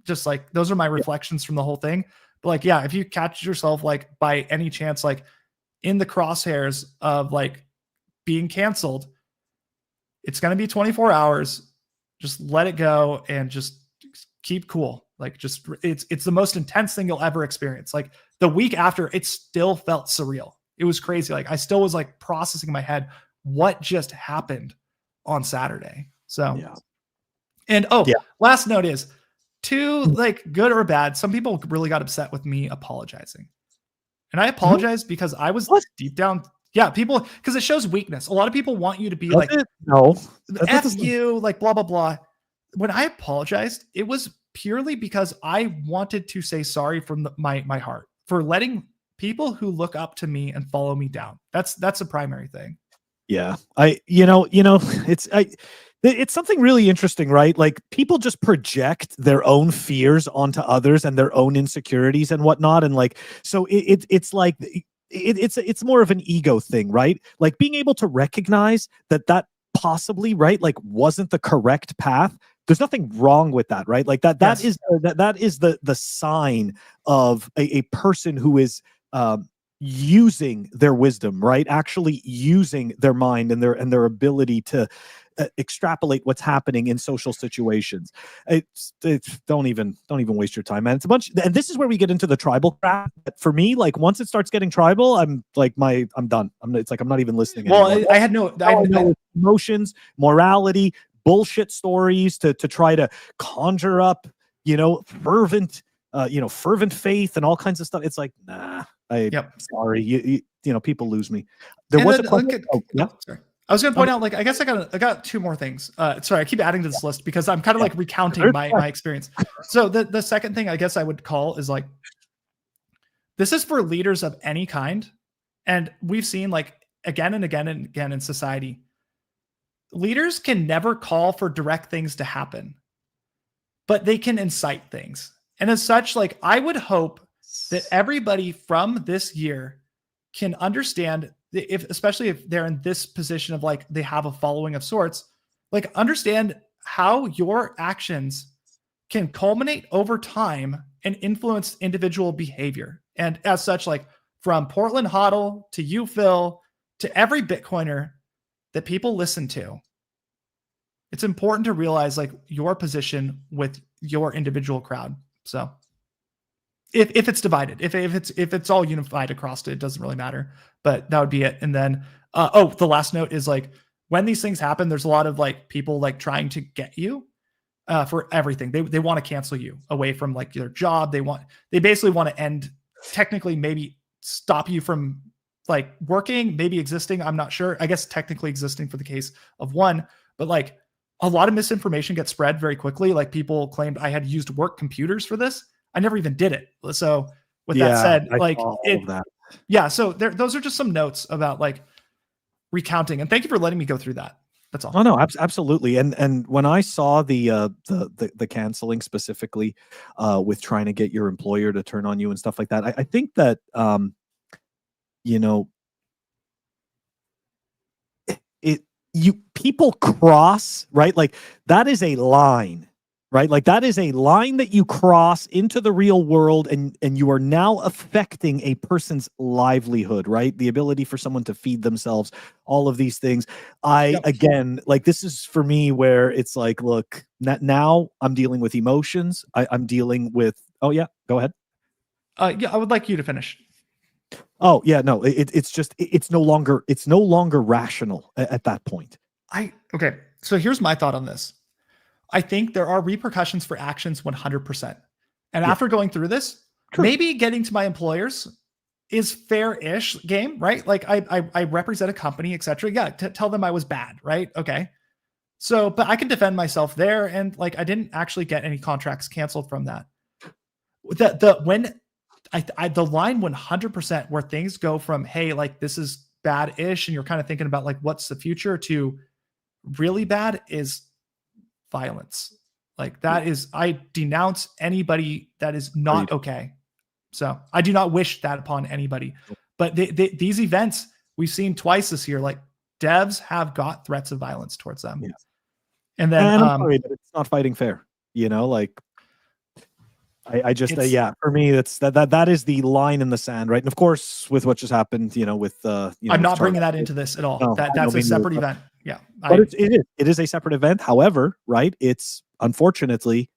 just like, those are my reflections from the whole thing. But like, yeah, if you catch yourself like by any chance, like in the crosshairs of like being canceled, it's going to be 24 hours. Just let it go and just keep cool. Like just, it's the most intense thing you'll ever experience. Like the week after, it still felt surreal. It was crazy. Like I still was like processing in my head what just happened on Saturday. So, Yeah. And last note is to like good or bad. Some people really got upset with me apologizing. And I apologize because I was deep down. Yeah, people, because it shows weakness. A lot of people want you to be like, no, F you, like blah, blah, blah. When I apologized, it was purely because I wanted to say sorry from my heart for letting people who look up to me and follow me down. That's a primary thing. Yeah. It's something really interesting, right? Like people just project their own fears onto others and their own insecurities and whatnot. And like, so it's like, it's more of an ego thing, right? Like being able to recognize that possibly, right, like wasn't the correct path. There's nothing wrong with that, right? Like that is the sign of a person who is using their wisdom, right? Actually using their mind and their ability to extrapolate what's happening in social situations. It's don't even waste your time, man. It's a bunch, and this is where we get into the tribal crap. For me, like once it starts getting tribal, I'm done. It's like I'm not even listening anymore. I had no emotions, morality, bullshit stories to try to conjure up, fervent faith and all kinds of stuff. It's like, nah, sorry, you people lose me. There was a question. Sorry. I was going to point out, like, I guess I got two more things. Sorry, I keep adding to this list because I'm kind of like recounting my experience. So the second thing I guess I would call is like, this is for leaders of any kind. And we've seen like again and again and again in society, leaders can never call for direct things to happen, but they can incite things. And as such, like, I would hope that everybody from this year can understand, especially if they're in this position of like, they have a following of sorts, like understand how your actions can culminate over time and influence individual behavior. And as such, like from PortlandHODL to you, Phil, to every Bitcoiner that people listen to, it's important to realize like your position with your individual crowd. So if it's divided, if it's all unified across it doesn't really matter, but that would be it. And then, the last note is like, when these things happen, there's a lot of like people like trying to get you for everything. They want to cancel you away from like your job. They basically want to end, technically maybe stop you from like working, maybe existing. I'm not sure. I guess technically existing for the case of one, but like a lot of misinformation gets spread very quickly. Like people claimed I had used work computers for this. I never even did it. So with that said, like so those are just some notes about like recounting, and thank you for letting me go through that. That's all. Oh no, absolutely. And when I saw the canceling specifically with trying to get your employer to turn on you and stuff like that, I think that people cross, right? Like that is a line, right? Like that is a line that you cross into the real world, and you are now affecting a person's livelihood, right? The ability for someone to feed themselves, all of these things. Again, like this is for me where it's like, look, now I'm dealing with emotions. I'm dealing with, oh yeah, go ahead. I would like you to finish. Oh yeah, no, it's no longer rational at that point. Okay. So here's my thought on this. I think there are repercussions for actions 100%. And after going through this, maybe getting to my employers is fair-ish game, right? Like I represent a company, etc. Yeah, tell them I was bad, right? Okay. So, but I can defend myself there, and like I didn't actually get any contracts canceled from that. The line 100% where things go from, hey, like this is bad-ish, and you're kind of thinking about like what's the future, to really bad is violence. Like that is, I denounce anybody that is not okay. So I do not wish that upon anybody. But these events we've seen twice this year, like devs have got threats of violence towards them. Yes. And then I'm sorry, but it's not fighting fair. Like I just for me that is the line in the sand, right? And of course, with what just happened, with I'm not bringing that into this at all. No, that's a separate event. Yeah, but it is a separate event. However, right? It's unfortunately,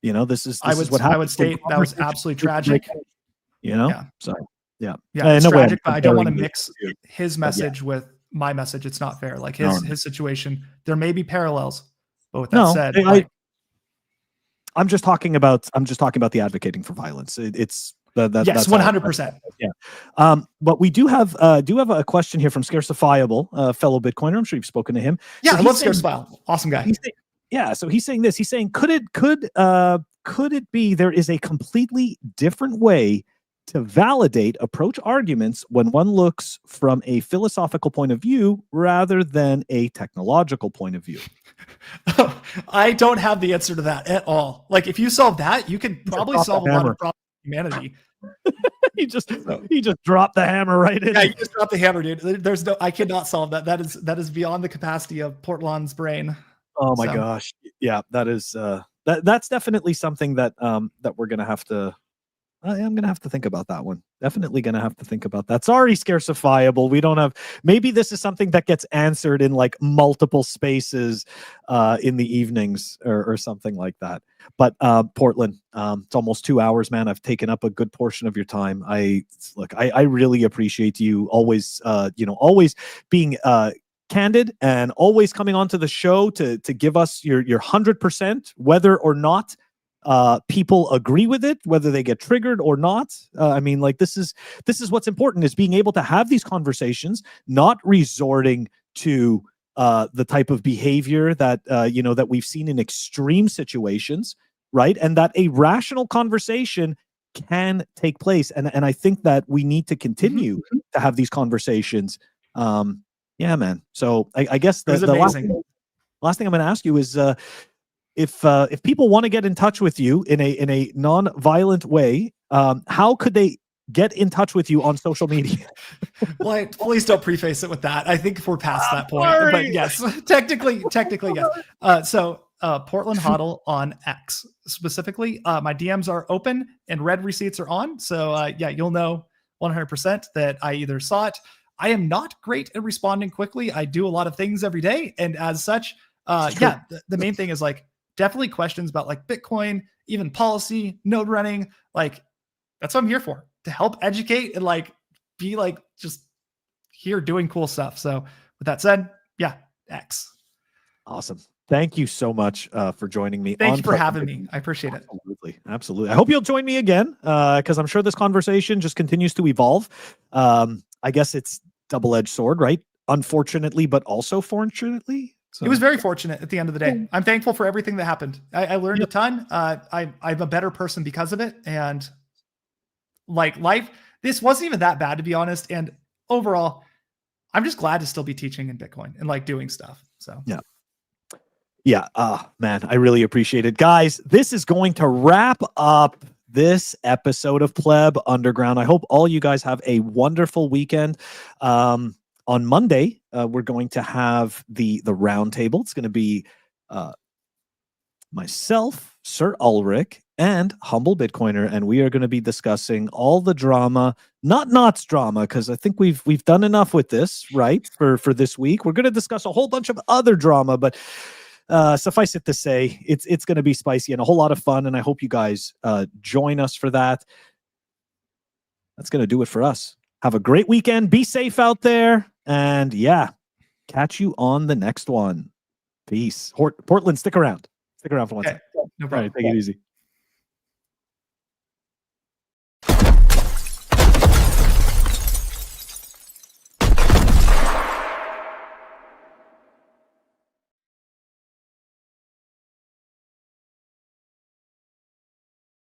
this is what happened. I would state that was absolutely tragic. So yeah, it's tragic. But I don't want to mix his message with my message. It's not fair. Like his situation, there may be parallels, but with that said, I'm just talking about the advocating for violence. It's yes, 100%. Yeah. But we do have a question here from Scarcifiable, fellow Bitcoiner. I'm sure you've spoken to him. Yeah, I love Scarcifiable. Awesome guy. So he's saying this. He's saying, could it be there is a completely different way to validate approach arguments when one looks from a philosophical point of view rather than a technological point of view? I don't have the answer to that at all. Like if you solve that, you could probably solve a lot of problems in humanity. he just dropped the hammer right in. Yeah, you just dropped the hammer, dude. There's I cannot solve that. That is beyond the capacity of Portland's brain. Oh my gosh. Yeah, that is that's definitely something that that we're gonna have to I'm gonna have to think about that one. Definitely gonna have to think about that. Sorry, scarcifiable. We don't have. Maybe this is something that gets answered in like multiple spaces in the evenings or something like that. But Portland, it's almost 2 hours, man. I've taken up a good portion of your time. I really appreciate you always, always being candid and always coming onto the show to give us your 100%, whether or not people agree with it, whether they get triggered or not. I mean, like this is what's important, is being able to have these conversations, not resorting to the type of behavior that that we've seen in extreme situations, right? And that a rational conversation can take place, and I think that we need to continue to have these conversations. Yeah, man. So I guess the last thing I'm going to ask you is, if people want to get in touch with you in a non-violent way, how could they get in touch with you on social media? Well, please don't preface it with that. I think we're past that point. But yes, technically, yes. So PortlandHODL on X specifically. My DMs are open and red receipts are on. So yeah, you'll know 100% that I either saw it. I am not great at responding quickly. I do a lot of things every day, and as such, yeah, the main thing is like definitely questions about like Bitcoin, even policy, node running. Like that's what I'm here for, to help educate and like be like just here doing cool stuff. So with that said, yeah, X. Awesome. Thank you so much for joining me. Thank you for having me. I appreciate it. Absolutely. I hope you'll join me again, because I'm sure this conversation just continues to evolve. I guess it's double-edged sword, right? Unfortunately, but also fortunately. So. It was very fortunate at the end of the day. I'm thankful for everything that happened. I learned a ton. I'm a better person because of it. And like life, this wasn't even that bad, to be honest. And overall, I'm just glad to still be teaching in Bitcoin and like doing stuff. So yeah. Yeah. Man, I really appreciate it. Guys, this is going to wrap up this episode of Pleb Underground. I hope all you guys have a wonderful weekend. On Monday, we're going to have the roundtable. It's going to be myself, Sir Ulrich, and Humble Bitcoiner, and we are going to be discussing all the drama, not Knott's drama, because I think we've done enough with this, right? For this week, we're going to discuss a whole bunch of other drama, but suffice it to say, it's going to be spicy and a whole lot of fun, and I hope you guys join us for that. That's going to do it for us. Have a great weekend. Be safe out there. And yeah, catch you on the next one. Peace. Portland, stick around. Stick around for one second. No problem. All right, take it easy.